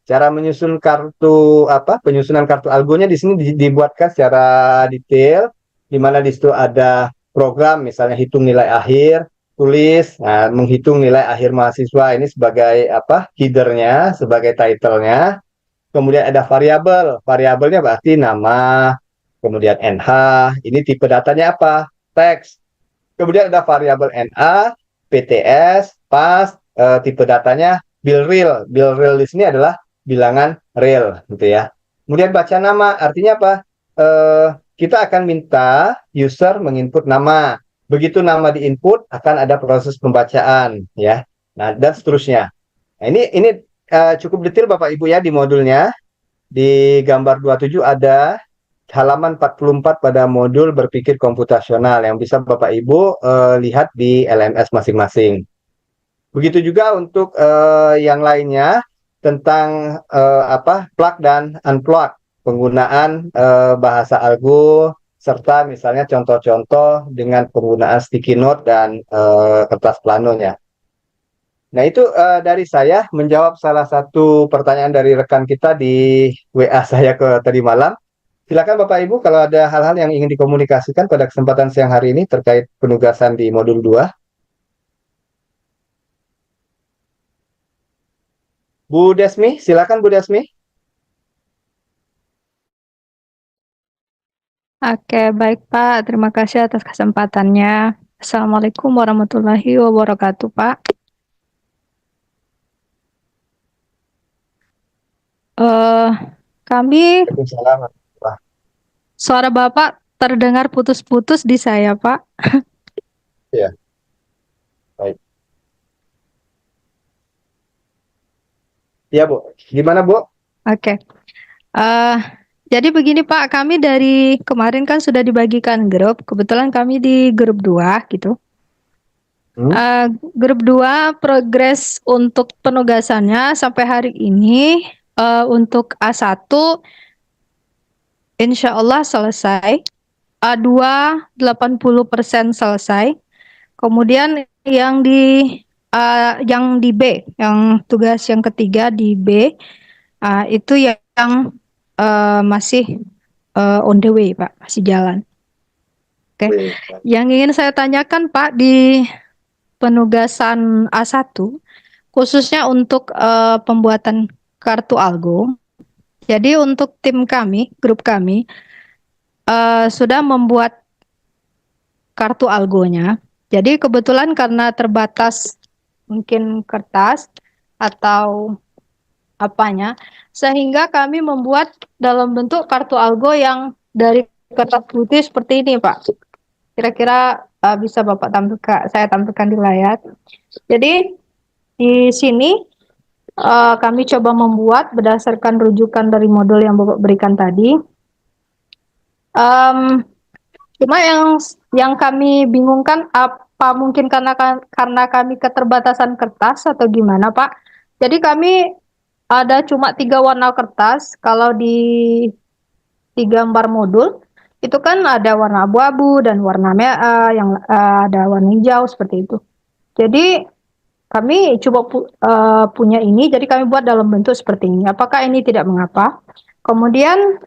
Cara menyusun penyusunan kartu algonya di sini dibuatkan secara detail, di mana di situ ada program misalnya hitung nilai akhir, tulis, nah, menghitung nilai akhir mahasiswa ini sebagai headernya, sebagai title-nya. Kemudian ada variabel, variabelnya berarti nama, kemudian NH, ini tipe datanya apa? Teks. Kemudian ada variabel NA, PTS, pas, tipe datanya bill real. Bill real di sini adalah bilangan real gitu ya. Kemudian baca nama artinya apa? Kita akan minta user menginput nama. Begitu nama diinput akan ada proses pembacaan ya. Nah, dan seterusnya. Nah, ini cukup detail Bapak Ibu ya di modulnya. Di gambar 27 ada halaman 44 pada modul berpikir komputasional yang bisa Bapak Ibu lihat di LMS masing-masing. Begitu juga untuk yang lainnya tentang plug dan unplug, penggunaan bahasa algo, serta misalnya contoh-contoh dengan penggunaan sticky note dan kertas planonya. Nah, itu dari saya menjawab salah satu pertanyaan dari rekan kita di WA saya tadi malam. Silakan Bapak Ibu kalau ada hal-hal yang ingin dikomunikasikan pada kesempatan siang hari ini terkait penugasan di modul 2. Bu Desmi, silakan Bu Desmi. Oke, baik Pak. Terima kasih atas kesempatannya. Assalamualaikum warahmatullahi wabarakatuh, Pak. Kami Waalaikumsalam. suara Bapak terdengar putus-putus di saya, Pak. Ya, baik. Ya, Bu. Gimana, Bu? Oke. Jadi begini Pak, kami dari kemarin kan sudah dibagikan grup. Kebetulan kami di grup 2 gitu. Grup 2 progres untuk penugasannya sampai hari ini untuk A1 insya Allah selesai. A2 80% selesai. Kemudian yang di B, yang tugas yang ketiga di B, itu yang masih on the way, Pak, masih jalan. Oke. Yang ingin saya tanyakan, Pak, di penugasan A1, khususnya untuk pembuatan kartu algo. Jadi untuk tim kami, grup kami sudah membuat kartu algonya. Jadi kebetulan karena terbatas mungkin kertas atau apanya, sehingga kami membuat dalam bentuk kartu algo yang dari kertas putih seperti ini, Pak. Kira-kira bisa Bapak tampilkan, saya tampilkan di layar. Jadi di sini kami coba membuat berdasarkan rujukan dari modul yang Bapak berikan tadi. Cuma yang kami bingungkan apa mungkin karena kami keterbatasan kertas atau gimana, Pak? Jadi kami ada cuma 3 warna kertas. Kalau di gambar modul itu kan ada warna abu-abu dan warna merah, yang ada warna hijau seperti itu. Jadi kami coba punya ini, jadi kami buat dalam bentuk seperti ini. Apakah ini tidak mengapa? Kemudian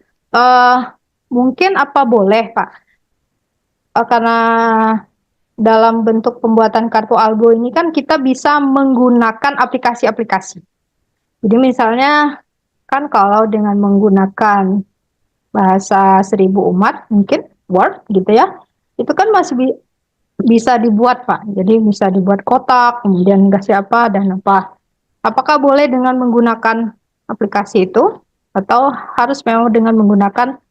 mungkin apa boleh, Pak? Karena dalam bentuk pembuatan kartu algo ini kan kita bisa menggunakan aplikasi-aplikasi. Jadi misalnya kan kalau dengan menggunakan bahasa 1000 umat mungkin Word gitu ya, itu kan masih bisa dibuat, Pak. Jadi bisa dibuat kotak, kemudian kasih apa dan apa. Apakah boleh dengan menggunakan aplikasi itu atau harus memang dengan menggunakan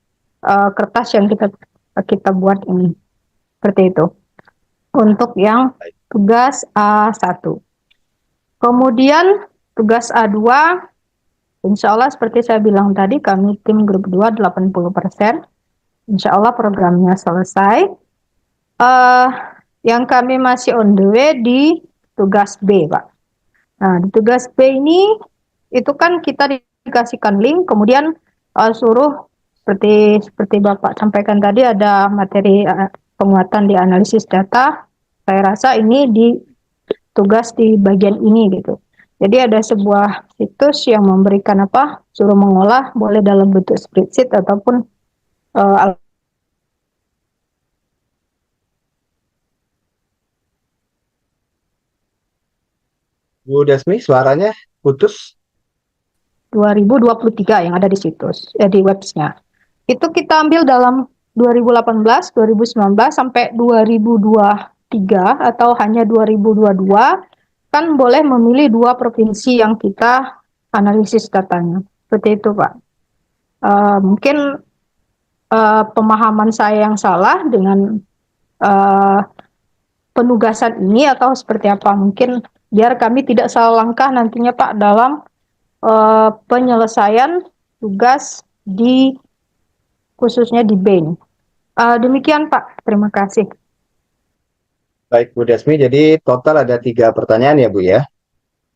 kertas yang kita buat ini? Seperti itu. Untuk yang tugas A1. Kemudian tugas A2, insya Allah seperti saya bilang tadi, kami tim grup 2 80%. Insya Allah programnya selesai. Yang kami masih on the way di tugas B, Pak. Nah, di tugas B ini, itu kan kita dikasihkan link, kemudian suruh seperti Bapak sampaikan tadi, ada materi penguatan di analisis data. Saya rasa ini di tugas di bagian ini gitu. Jadi ada sebuah situs yang memberikan suruh mengolah, boleh dalam bentuk spreadsheet ataupun Bu Desmi, suaranya putus. 2023 yang ada di situs, di websnya. Itu kita ambil dalam 2018, 2019 sampai 2023 atau hanya 2022, kan boleh memilih 2 provinsi yang kita analisis datanya. Seperti itu, Pak. Mungkin pemahaman saya yang salah dengan penugasan ini atau seperti apa, mungkin biar kami tidak salah langkah nantinya, Pak, dalam penyelesaian tugas khususnya di BEN. Demikian, Pak. Terima kasih. Baik, Bu Desmi. Jadi total ada 3 pertanyaan ya, Bu ya.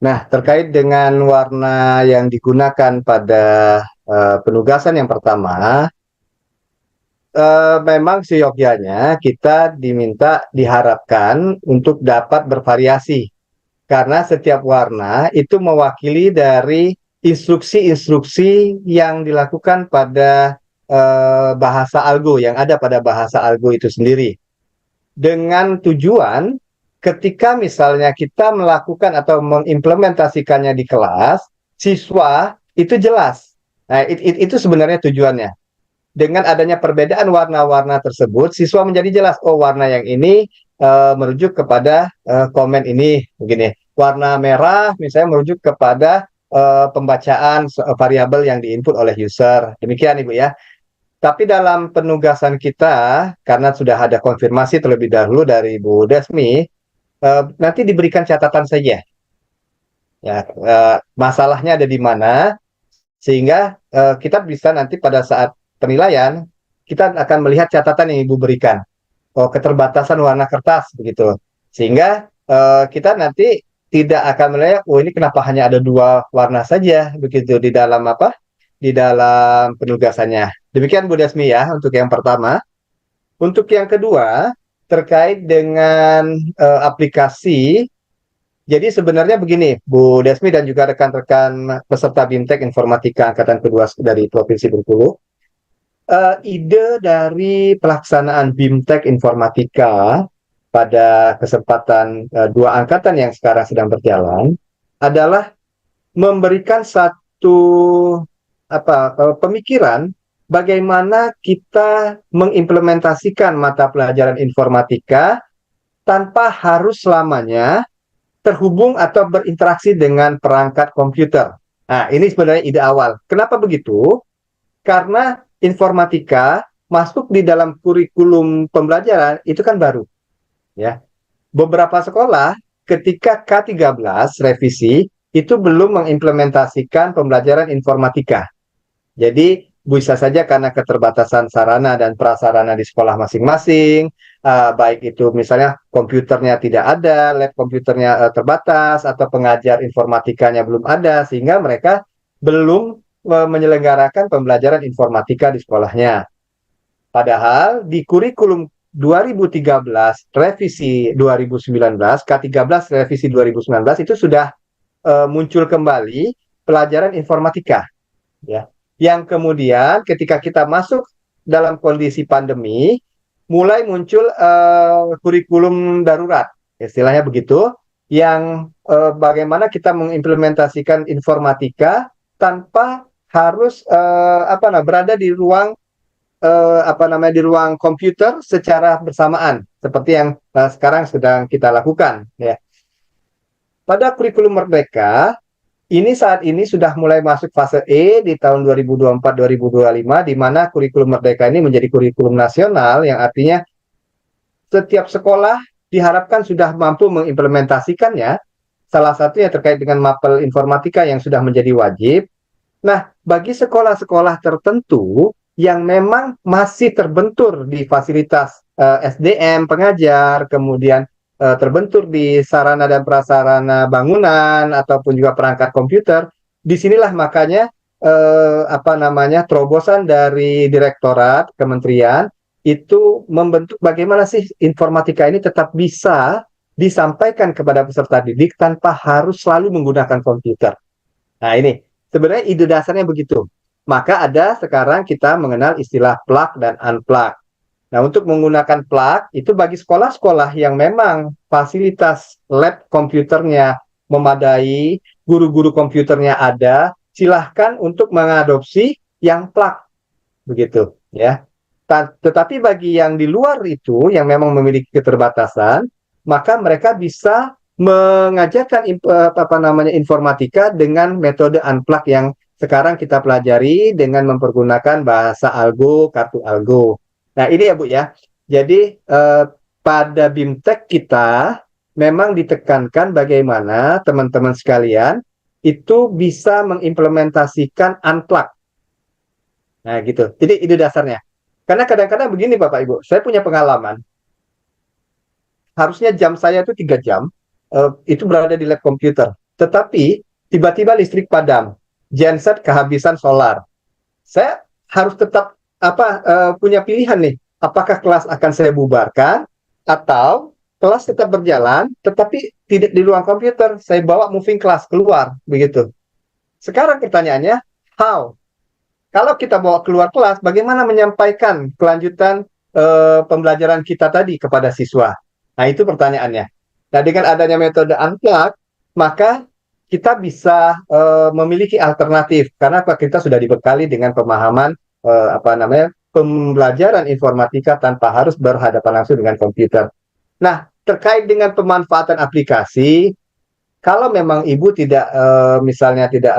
Nah, terkait dengan warna yang digunakan pada penugasan yang pertama, memang seyogyanya kita diharapkan untuk dapat bervariasi. Karena setiap warna itu mewakili dari instruksi-instruksi yang dilakukan pada bahasa algo, yang ada pada bahasa algo itu sendiri. Dengan tujuan ketika misalnya kita melakukan atau mengimplementasikannya di kelas, siswa itu jelas. Nah, itu sebenarnya tujuannya. Dengan adanya perbedaan warna-warna tersebut, siswa menjadi jelas, oh warna yang ini merujuk kepada komen ini, begini. Warna merah misalnya merujuk kepada pembacaan variabel yang diinput oleh user. Demikian, Ibu ya. Tapi dalam penugasan kita, karena sudah ada konfirmasi terlebih dahulu dari Bu Desmi, nanti diberikan catatan saja. Ya, masalahnya ada di mana, sehingga kita bisa nanti pada saat penilaian, kita akan melihat catatan yang Ibu berikan. Oh, keterbatasan warna kertas, begitu. Sehingga kita nanti tidak akan melihat, oh ini kenapa hanya ada 2 warna saja, begitu, di dalam di dalam penugasannya. Demikian Bu Desmi ya, untuk yang pertama. Untuk yang kedua, terkait dengan aplikasi, jadi sebenarnya begini, Bu Desmi dan juga rekan-rekan peserta BIMTEK Informatika Angkatan Kedua dari Provinsi Bengkulu, ide dari pelaksanaan BIMTEK Informatika pada kesempatan 2 angkatan yang sekarang sedang berjalan, adalah memberikan satu pemikiran bagaimana kita mengimplementasikan mata pelajaran informatika tanpa harus selamanya terhubung atau berinteraksi dengan perangkat komputer. Nah, ini sebenarnya ide awal. Kenapa begitu? Karena informatika masuk di dalam kurikulum pembelajaran itu kan baru, ya. Beberapa sekolah ketika K13 revisi itu belum mengimplementasikan pembelajaran informatika. Jadi bisa saja karena keterbatasan sarana dan prasarana di sekolah masing-masing, baik itu misalnya komputernya tidak ada, lab komputernya terbatas, atau pengajar informatikanya belum ada, sehingga mereka belum menyelenggarakan pembelajaran informatika di sekolahnya. Padahal di kurikulum 2013 revisi 2019, K13 revisi 2019 itu sudah muncul kembali pelajaran informatika, ya. Yang kemudian ketika kita masuk dalam kondisi pandemi, mulai muncul kurikulum darurat, istilahnya begitu, yang bagaimana kita mengimplementasikan informatika tanpa harus berada di ruang di ruang komputer secara bersamaan, seperti yang sekarang sedang kita lakukan, ya. Pada kurikulum Merdeka ini saat ini sudah mulai masuk fase E di tahun 2024-2025, di mana kurikulum Merdeka ini menjadi kurikulum nasional, yang artinya setiap sekolah diharapkan sudah mampu mengimplementasikannya. Salah satunya terkait dengan mapel informatika yang sudah menjadi wajib. Nah, bagi sekolah-sekolah tertentu yang memang masih terbentur di fasilitas SDM, pengajar, kemudian terbentur di sarana dan prasarana bangunan ataupun juga perangkat komputer, disinilah makanya terobosan dari Direktorat Kementerian itu membentuk bagaimana sih informatika ini tetap bisa disampaikan kepada peserta didik tanpa harus selalu menggunakan komputer. Nah, ini sebenarnya ide dasarnya begitu. Maka ada sekarang kita mengenal istilah plug dan unplug. Nah, untuk menggunakan plug itu bagi sekolah-sekolah yang memang fasilitas lab komputernya memadai, guru-guru komputernya ada, silahkan untuk mengadopsi yang plug, begitu, ya. Tetapi bagi yang di luar itu, yang memang memiliki keterbatasan, maka mereka bisa mengajarkan informatika dengan metode unplug yang sekarang kita pelajari dengan mempergunakan bahasa algo, kartu algo. Nah, ini ya Bu ya. Jadi pada BIMTEK kita memang ditekankan bagaimana teman-teman sekalian itu bisa mengimplementasikan unplug. Nah, gitu. Jadi ide dasarnya. Karena kadang-kadang begini Bapak Ibu, saya punya pengalaman. Harusnya jam saya itu 3 jam, itu berada di lab komputer. Tetapi tiba-tiba listrik padam, genset kehabisan solar. Saya harus tetap punya pilihan nih, apakah kelas akan saya bubarkan atau kelas tetap berjalan tetapi tidak di ruang komputer, saya bawa moving class keluar, begitu. Sekarang pertanyaannya, how? Kalau kita bawa keluar kelas, bagaimana menyampaikan kelanjutan pembelajaran kita tadi kepada siswa? Nah, itu pertanyaannya. Nah, dengan adanya metode unplug, maka kita bisa memiliki alternatif karena kita sudah dibekali dengan pemahaman pembelajaran informatika tanpa harus berhadapan langsung dengan komputer. Nah, terkait dengan pemanfaatan aplikasi, kalau memang ibu tidak tidak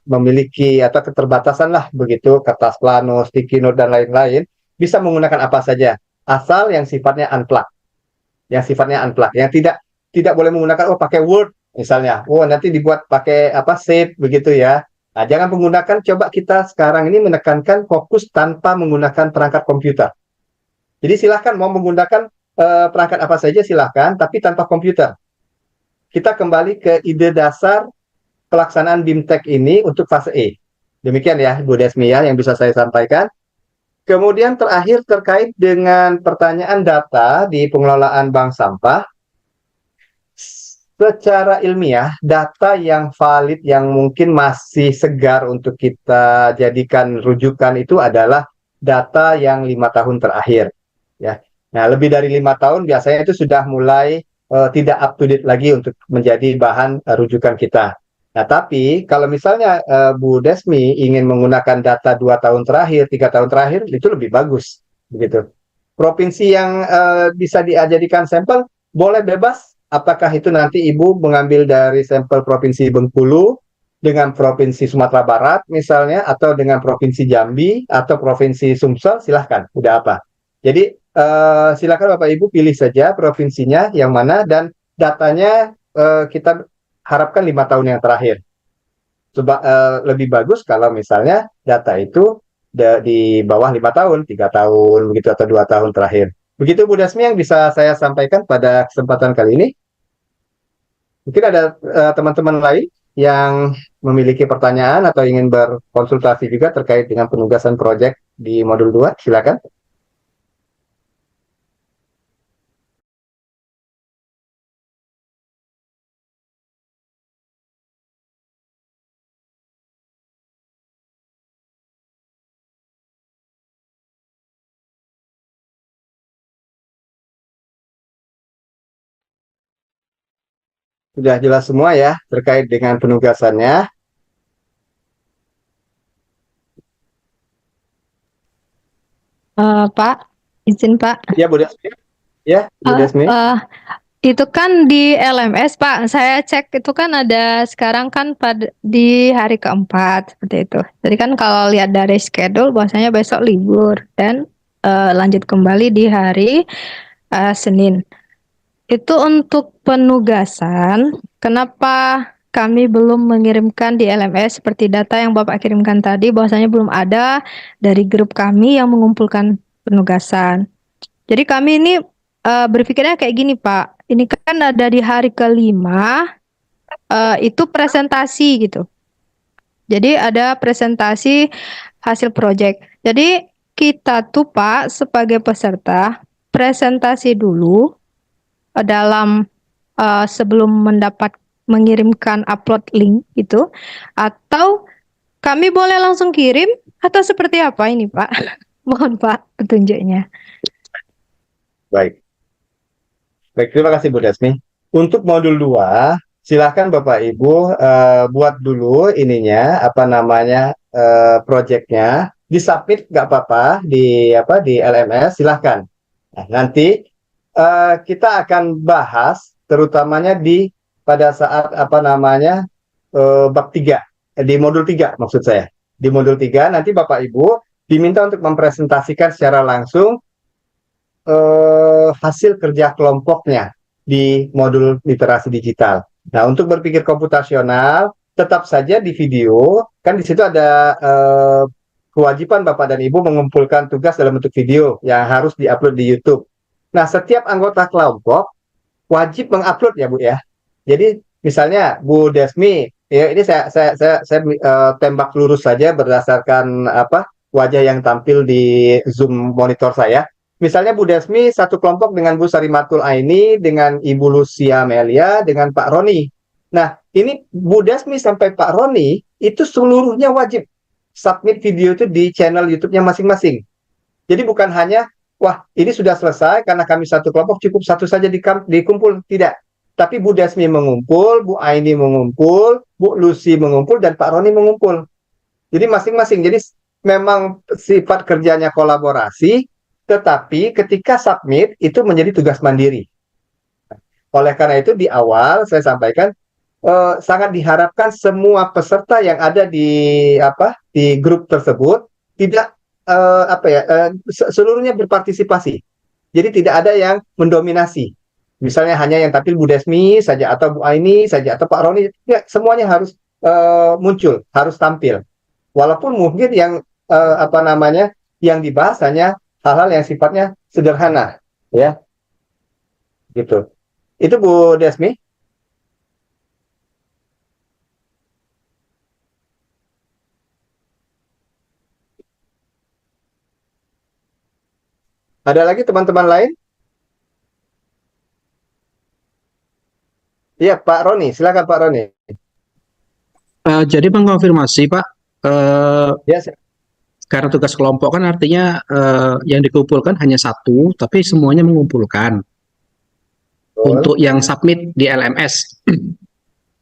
memiliki atau keterbatasan lah begitu, kertas plano, sticky note dan lain-lain, bisa menggunakan apa saja asal yang sifatnya unplug. Yang tidak boleh menggunakan pakai Word misalnya. Nanti dibuat pakai save begitu ya. Nah, jangan menggunakan, coba kita sekarang ini menekankan fokus tanpa menggunakan perangkat komputer. Jadi silahkan mau menggunakan perangkat apa saja silahkan, tapi tanpa komputer. Kita kembali ke ide dasar pelaksanaan BIMTEK ini untuk fase E. Demikian ya, Bu Desmia yang bisa saya sampaikan. Kemudian terakhir terkait dengan pertanyaan data di pengelolaan bank sampah. Secara ilmiah, data yang valid yang mungkin masih segar untuk kita jadikan rujukan itu adalah data yang 5 tahun terakhir. Ya. Nah, lebih dari 5 tahun biasanya itu sudah mulai tidak up to date lagi untuk menjadi bahan rujukan kita. Nah, tapi kalau misalnya Bu Desmi ingin menggunakan data 2 tahun terakhir, 3 tahun terakhir, itu lebih bagus, begitu. Provinsi yang bisa dijadikan sampel boleh bebas. Apakah itu nanti Ibu mengambil dari sampel Provinsi Bengkulu dengan Provinsi Sumatera Barat misalnya, atau dengan Provinsi Jambi atau Provinsi Sumsel, silahkan. Udah apa? Jadi silakan Bapak Ibu pilih saja provinsinya yang mana, dan datanya kita harapkan 5 tahun yang terakhir. Coba lebih bagus kalau misalnya data itu di bawah 5 tahun, 3 tahun begitu, atau 2 tahun terakhir. Begitu Bu Dasmi yang bisa saya sampaikan pada kesempatan kali ini. Mungkin ada teman-teman lain yang memiliki pertanyaan atau ingin berkonsultasi juga terkait dengan penugasan proyek di modul 2, silakan. Sudah jelas semua ya terkait dengan penugasannya. Pak, izin Pak. Ya Bu Dasmi. Ya Bu Dasmi. Itu kan di LMS Pak, saya cek itu kan ada sekarang kan pada di hari keempat seperti itu. Jadi kan kalau lihat dari schedule bahwasanya besok libur dan lanjut kembali di hari Senin. Itu untuk penugasan, kenapa kami belum mengirimkan di LMS seperti data yang Bapak kirimkan tadi, bahwasanya belum ada dari grup kami yang mengumpulkan penugasan. Jadi kami ini berpikirnya kayak gini Pak, ini kan ada di hari kelima, itu presentasi gitu. Jadi ada presentasi hasil proyek. Jadi kita tuh Pak sebagai peserta presentasi dulu dalam sebelum mengirimkan upload link itu, atau kami boleh langsung kirim atau seperti apa ini Pak? Mohon Pak petunjuknya. Baik. Baik, terima kasih Bu Dasmi. Untuk modul 2, silahkan Bapak Ibu buat dulu ininya, apa namanya, proyeknya, disubmit nggak apa-apa di LMS, silahkan. Nah, nanti kita akan bahas terutamanya pada saat apa namanya bab 3, di modul 3 maksud saya. Di modul 3 nanti Bapak Ibu diminta untuk mempresentasikan secara langsung hasil kerja kelompoknya di modul literasi digital. Nah, untuk berpikir komputasional tetap saja di video, kan di situ ada kewajiban Bapak dan Ibu mengumpulkan tugas dalam bentuk video yang harus diupload di YouTube. Nah, setiap anggota kelompok wajib mengupload ya Bu ya. Jadi misalnya Bu Desmi, ya ini saya tembak lurus saja berdasarkan wajah yang tampil di Zoom monitor saya. Misalnya Bu Desmi satu kelompok dengan Bu Sarimatul Aini, dengan Ibu Lucia Melia, dengan Pak Roni. Nah, ini Bu Desmi sampai Pak Roni itu seluruhnya wajib submit video itu di channel YouTube-nya masing-masing. Jadi bukan hanya wah, ini sudah selesai karena kami satu kelompok, cukup satu saja dikumpul. Tidak. Tapi Bu Desmi mengumpul, Bu Aini mengumpul, Bu Lucy mengumpul, dan Pak Roni mengumpul. Jadi masing-masing. Jadi memang sifat kerjanya kolaborasi, tetapi ketika submit itu menjadi tugas mandiri. Oleh karena itu di awal saya sampaikan sangat diharapkan semua peserta yang ada di grup tersebut tidak seluruhnya berpartisipasi. Jadi tidak ada yang mendominasi. Misalnya hanya yang tampil Bu Desmi saja, atau Bu Aini saja, atau Pak Roni. Ya, semuanya harus muncul, harus tampil. Walaupun mungkin yang yang dibahas hanya hal-hal yang sifatnya sederhana, ya, gitu. Itu Bu Desmi. Ada lagi teman-teman lain? Iya, Pak Roni, silakan Pak Roni. Jadi mengkonfirmasi Pak, Ya, karena tugas kelompok kan artinya yang dikumpulkan hanya satu, tapi semuanya mengumpulkan. untuk yang submit di LMS.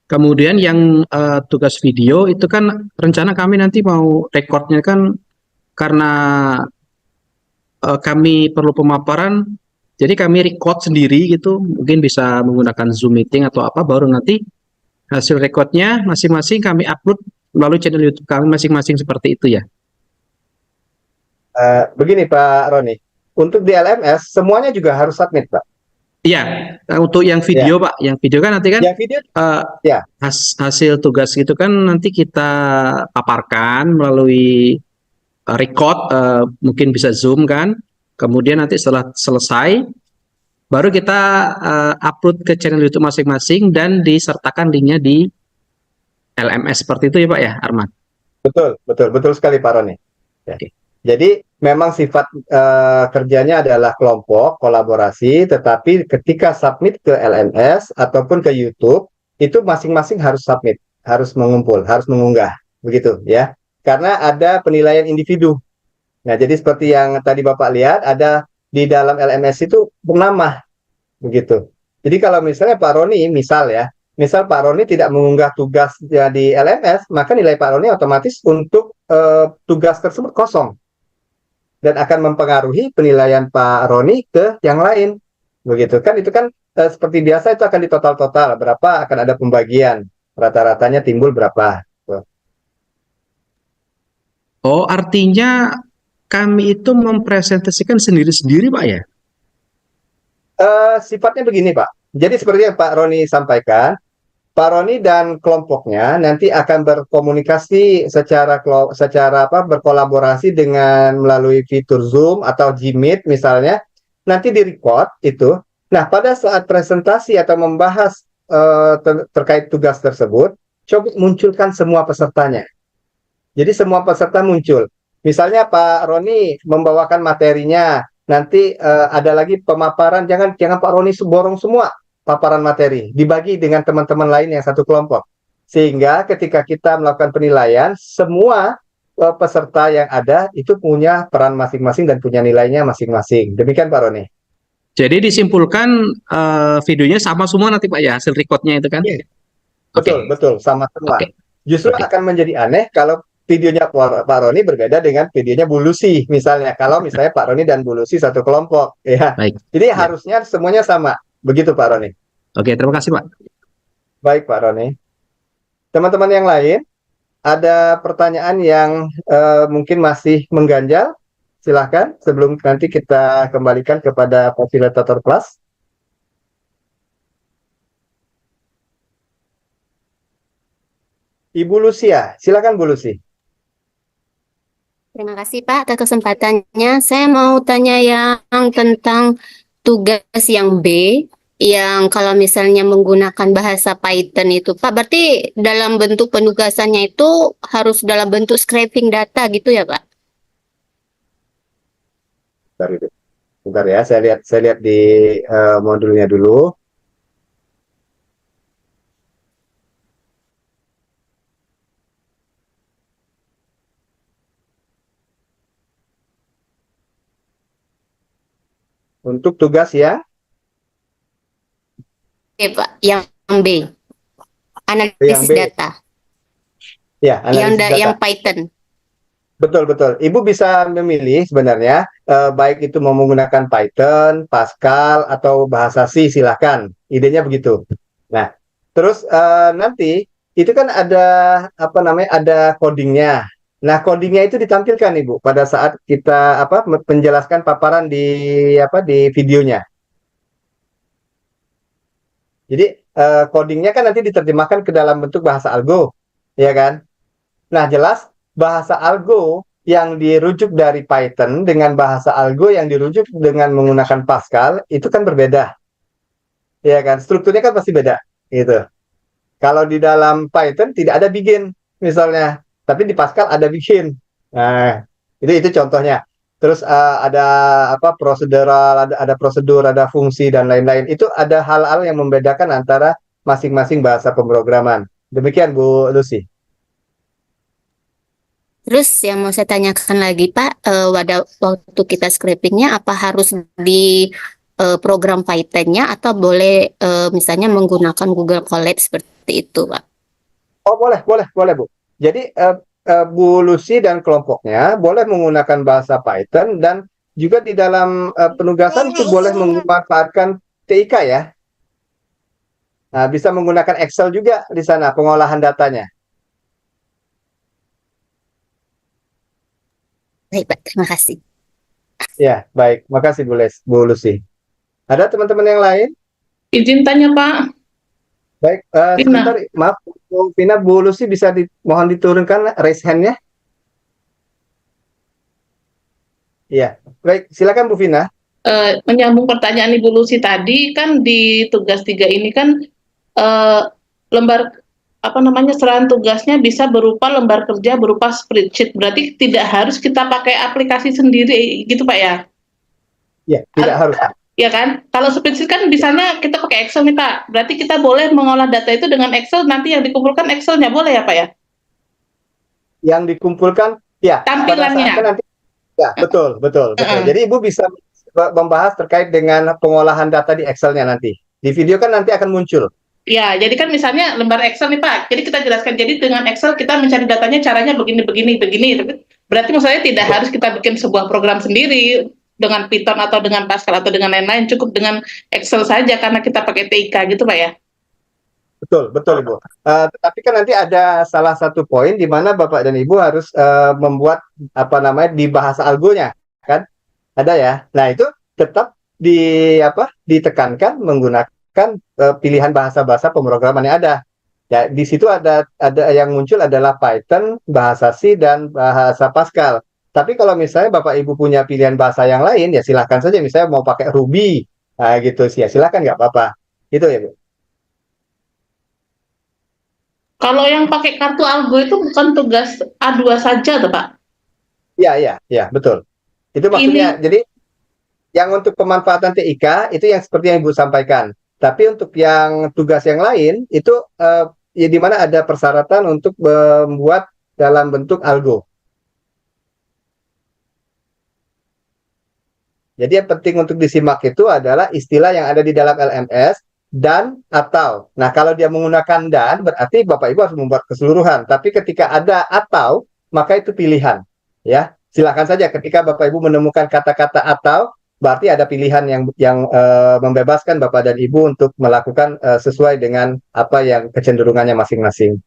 Kemudian yang tugas video itu kan rencana kami nanti mau recordnya kan karena kami perlu pemaparan, jadi kami record sendiri gitu, mungkin bisa menggunakan Zoom meeting atau apa, baru nanti hasil recordnya masing-masing kami upload melalui channel YouTube kami masing-masing seperti itu ya. Begini Pak Roni, untuk di LMS semuanya juga harus submit Pak. Iya, untuk yang video Pak, yang video kan nanti kan Yang video ya. Hasil tugas itu kan nanti kita paparkan melalui record, mungkin bisa Zoom kan, kemudian nanti setelah selesai baru kita upload ke channel YouTube masing-masing dan disertakan linknya di LMS seperti itu ya Pak ya, Arman. Betul sekali Pak Roni. Ya. Oke. Jadi memang sifat kerjanya adalah kelompok, kolaborasi, tetapi ketika submit ke LMS ataupun ke YouTube, itu masing-masing harus submit, harus mengumpul, harus mengunggah, begitu ya. Karena ada penilaian individu. Nah, jadi seperti yang tadi Bapak lihat, ada di dalam LMS itu bernama, begitu. Jadi kalau misalnya Pak Roni, misal Pak Roni tidak mengunggah tugas di LMS, maka nilai Pak Roni otomatis untuk tugas tersebut kosong. Dan akan mempengaruhi penilaian Pak Roni ke yang lain, begitu kan? Itu kan seperti biasa itu akan ditotal-total berapa, akan ada pembagian rata-ratanya timbul berapa. Oh, artinya kami itu mempresentasikan sendiri-sendiri Pak ya? Sifatnya begini Pak. Jadi seperti yang Pak Roni sampaikan, Pak Roni dan kelompoknya nanti akan berkomunikasi secara berkolaborasi dengan melalui fitur Zoom atau Gmeet misalnya, nanti di-record itu. Nah, pada saat presentasi atau membahas terkait tugas tersebut, coba munculkan semua pesertanya. Jadi semua peserta muncul. Misalnya Pak Roni membawakan materinya, nanti ada lagi pemaparan, jangan Pak Roni borong semua paparan materi, dibagi dengan teman-teman lain yang satu kelompok. Sehingga ketika kita melakukan penilaian, semua peserta yang ada itu punya peran masing-masing dan punya nilainya masing-masing. Demikian Pak Roni. Jadi disimpulkan videonya sama semua nanti Pak ya, hasil recordnya itu kan? Iya. Betul, sama semua. Oke. Justru akan menjadi aneh kalau videonya Pak Roni berbeda dengan videonya Bu Lucy misalnya. Kalau misalnya Pak Roni dan Bu Lucy satu kelompok, ya. Baik. Jadi harusnya semuanya sama. Begitu Pak Roni. Oke, terima kasih Pak. Baik Pak Roni. Teman-teman yang lain, ada pertanyaan yang mungkin masih mengganjal? Silahkan sebelum nanti kita kembalikan kepada fasilitator kelas. Ibu Lucia, silakan Bu Lucy. Terima kasih Pak atas kesempatannya. Saya mau tanya yang tentang tugas yang B, yang kalau misalnya menggunakan bahasa Python itu Pak, berarti dalam bentuk penugasannya itu harus dalam bentuk scraping data gitu ya Pak? Bentar ya, saya lihat di modulnya dulu. Untuk tugas ya, Oke Pak, yang B, analisis B. data, ya analisis data. yang Python. Betul. Ibu bisa memilih sebenarnya, baik itu mau menggunakan Python, Pascal, atau bahasa C, silahkan. Idenya begitu. Nah, terus nanti itu kan ada ada codingnya. Nah, codingnya itu ditampilkan Ibu pada saat kita menjelaskan paparan di videonya. Jadi codingnya kan nanti diterjemahkan ke dalam bentuk bahasa algo, ya kan? Nah, jelas bahasa algo yang dirujuk dari Python dengan bahasa algo yang dirujuk dengan menggunakan Pascal itu kan berbeda, ya kan? Strukturnya kan pasti beda, gitu. Kalau di dalam Python tidak ada begin, misalnya, tapi di Pascal ada begin. Nah, itu contohnya. Terus ada prosedural, ada prosedur, ada fungsi dan lain-lain. Itu ada hal-hal yang membedakan antara masing-masing bahasa pemrograman. Demikian Bu Lucy. Terus yang mau saya tanyakan lagi Pak, waktu kita scrapingnya apa harus di program Python-nya atau boleh misalnya menggunakan Google Colab seperti itu, Pak? Oh, boleh, boleh, boleh, Bu. Jadi Bu Lucy dan kelompoknya boleh menggunakan bahasa Python dan juga di dalam penugasan itu boleh memanfaatkan TIK ya. Nah, bisa menggunakan Excel juga di sana pengolahan datanya. Baik, Pak. Terima kasih. Ya, baik. Makasih Bu Lucy. Ada teman-teman yang lain? Izin tanya Pak, Baik, Vina. sebentar, maaf, Bu Vina, Bu Lucy bisa mohon diturunkan raise hand-nya. Iya, baik, silakan Bu Vina. Menyambung pertanyaan Ibu Lucy tadi, kan di tugas 3 ini kan eh, lembar apa namanya serahan tugasnya bisa berupa lembar kerja berupa spreadsheet. Berarti tidak harus kita pakai aplikasi sendiri gitu Pak ya? Ya, tidak harus. Ya kan? Kalau spreadsheet kan misalnya kita pakai Excel nih Pak. Berarti kita boleh mengolah data itu dengan Excel, nanti yang dikumpulkan Excelnya boleh ya Pak ya? Yang dikumpulkan, ya, pada Tampilannya. saatnya nanti. Ya, betul, betul, betul. Uh-uh. Jadi Ibu bisa membahas terkait dengan pengolahan data di Excel-nya nanti. Di video kan nanti akan muncul. Ya, jadi kan misalnya lembar Excel nih Pak. Jadi kita jelaskan, jadi dengan Excel kita mencari datanya caranya begini, begini, begini. Berarti maksudnya tidak harus kita bikin sebuah program sendiri dengan Python atau dengan Pascal atau dengan lain-lain. Cukup dengan Excel saja karena kita pakai TIK gitu Pak ya. Betul, betul Ibu. Tetapi kan nanti ada salah satu poin di mana Bapak dan Ibu harus membuat apa namanya di bahasa algonya, kan? Ada ya. Nah, itu tetap ditekankan menggunakan pilihan bahasa-bahasa pemrograman yang ada. Ya, di situ ada yang muncul adalah Python, bahasa C dan bahasa Pascal. Tapi kalau misalnya Bapak Ibu punya pilihan bahasa yang lain, ya silahkan saja. Misalnya mau pakai Ruby, gitu sih ya silahkan nggak apa-apa. Itu ya Bu. Kalau yang pakai kartu algo itu bukan tugas A2 saja tuh Pak. Iya, iya, iya, betul. Itu maksudnya. Jadi yang untuk pemanfaatan TIK itu yang seperti yang Ibu sampaikan. Tapi untuk yang tugas yang lain itu ya di mana ada persyaratan untuk membuat dalam bentuk algo. Jadi yang penting untuk disimak itu adalah istilah yang ada di dalam LMS dan atau. Nah, kalau dia menggunakan dan berarti Bapak Ibu harus membuat keseluruhan. Tapi ketika ada atau, maka itu pilihan. Ya, silakan saja ketika Bapak Ibu menemukan kata-kata atau, berarti ada pilihan yang membebaskan Bapak dan Ibu untuk melakukan sesuai dengan apa yang kecenderungannya masing-masing.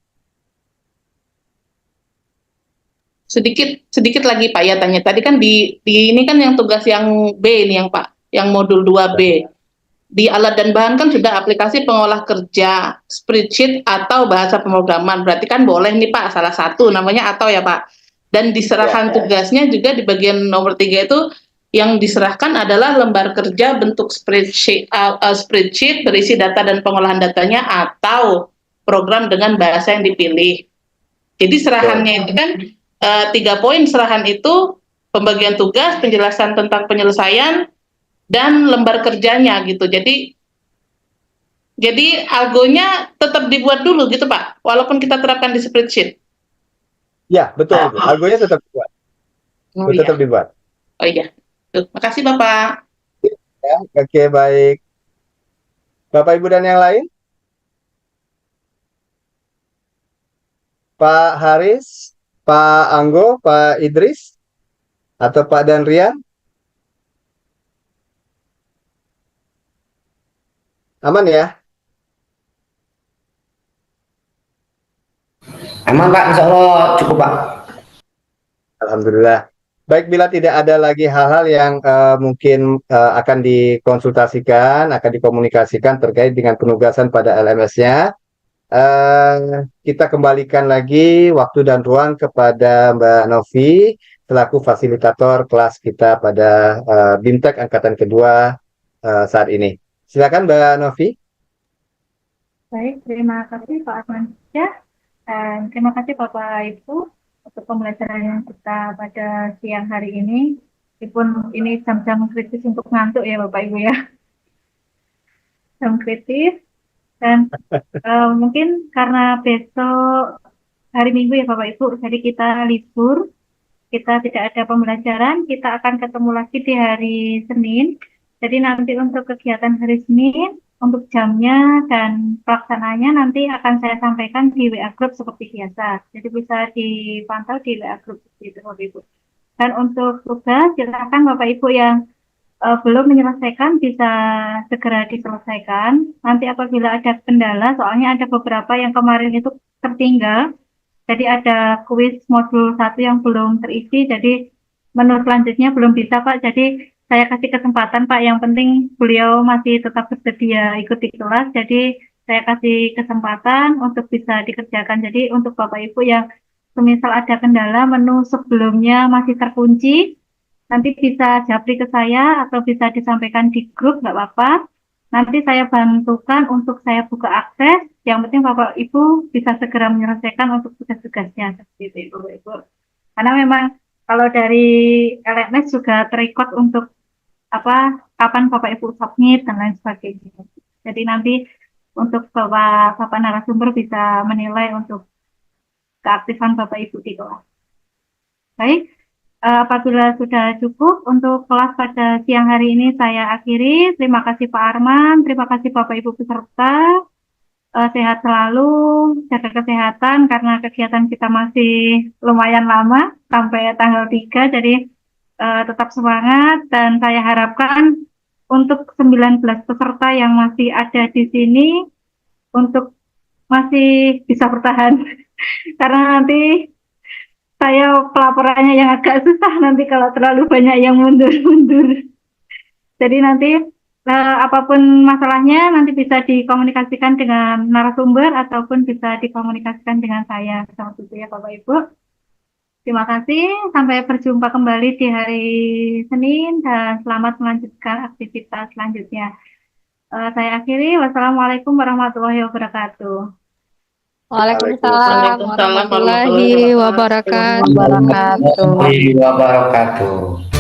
Sedikit lagi Pak ya tanya. Tadi kan di ini kan yang tugas yang B ini yang Pak, yang modul 2B. Di alat dan bahan kan sudah aplikasi pengolah kerja, spreadsheet atau bahasa pemrograman. Berarti kan boleh nih Pak, salah satu namanya atau ya Pak. Dan diserahkan tugasnya juga di bagian nomor 3 itu yang diserahkan adalah lembar kerja bentuk spreadsheet berisi data dan pengolahan datanya atau program dengan bahasa yang dipilih. Jadi serahannya itu kan 3 poin serahan itu pembagian tugas, penjelasan tentang penyelesaian, dan lembar kerjanya gitu. Jadi algonya tetap dibuat dulu gitu Pak, walaupun kita terapkan di spreadsheet. Ya, betul. Algonya tetap dibuat. Tetap dibuat. Oh iya. Makasih Bapak. Ya, oke, baik. Bapak Ibu dan yang lain? Pak Haris, Pak Anggo, Pak Idris, atau Pak Danrian? Aman ya? Aman Pak, insya Allah cukup Pak. Alhamdulillah. Baik, bila tidak ada lagi hal-hal yang mungkin akan dikonsultasikan, akan dikomunikasikan terkait dengan penugasan pada LMS-nya, kita kembalikan lagi waktu dan ruang kepada Mbak Novi selaku fasilitator kelas kita pada BIMTEK angkatan kedua saat ini. Silakan Mbak Novi. Baik, terima kasih Pak Arman. Dan terima kasih Bapak Ibu untuk pembelajaran kita pada siang hari ini. Meskipun ini jam-jam kritis untuk ngantuk ya Bapak Ibu ya. Jam kritis. Dan mungkin karena besok hari Minggu ya Bapak Ibu, jadi kita libur, kita tidak ada pembelajaran, kita akan ketemu lagi di hari Senin Jadi nanti untuk kegiatan hari Senin, untuk jamnya dan pelaksanaannya nanti akan saya sampaikan di WA Group seperti biasa. Jadi bisa dipantau di WA Group gitu, Bapak Ibu. Dan untuk tugas, silakan Bapak Ibu yang belum menyelesaikan bisa segera diselesaikan. Nanti apabila ada kendala, soalnya ada beberapa yang kemarin itu tertinggal. Jadi ada kuis modul 1 yang belum terisi, jadi menurut selanjutnya belum bisa Pak. Jadi saya kasih kesempatan Pak, yang penting beliau masih tetap bersedia ikut di kelas. Jadi saya kasih kesempatan untuk bisa dikerjakan. Jadi untuk Bapak Ibu yang semisal ada kendala menu sebelumnya masih terkunci, nanti bisa japri ke saya atau bisa disampaikan di grup, nggak apa-apa. Nanti saya bantukan untuk saya buka akses. Yang penting Bapak Ibu bisa segera menyelesaikan untuk tugas-tugasnya seperti itu, Bapak Ibu. Karena memang kalau dari LMS juga terikot untuk kapan Bapak Ibu submit dan lain sebagainya. Jadi nanti untuk Bapak narasumber bisa menilai untuk keaktifan Bapak Ibu di kelas. Baik, apabila sudah cukup untuk kelas pada siang hari ini saya akhiri. Terima kasih Pak Arman, terima kasih Bapak Ibu peserta. Sehat selalu, jaga kesehatan karena kegiatan kita masih lumayan lama sampai tanggal 3, jadi tetap semangat dan saya harapkan untuk 19 peserta yang masih ada di sini untuk masih bisa bertahan karena nanti saya pelaporannya yang agak susah nanti kalau terlalu banyak yang mundur-mundur. Jadi nanti apapun masalahnya nanti bisa dikomunikasikan dengan narasumber ataupun bisa dikomunikasikan dengan saya. Seperti itu ya Bapak Ibu. Terima kasih, sampai berjumpa kembali di hari Senin dan selamat melanjutkan aktivitas selanjutnya. Saya akhiri, wassalamualaikum warahmatullahi wabarakatuh. Waalaikumsalam warahmatullahi wabarakatuh. Warahmatullahi wabarakatuh.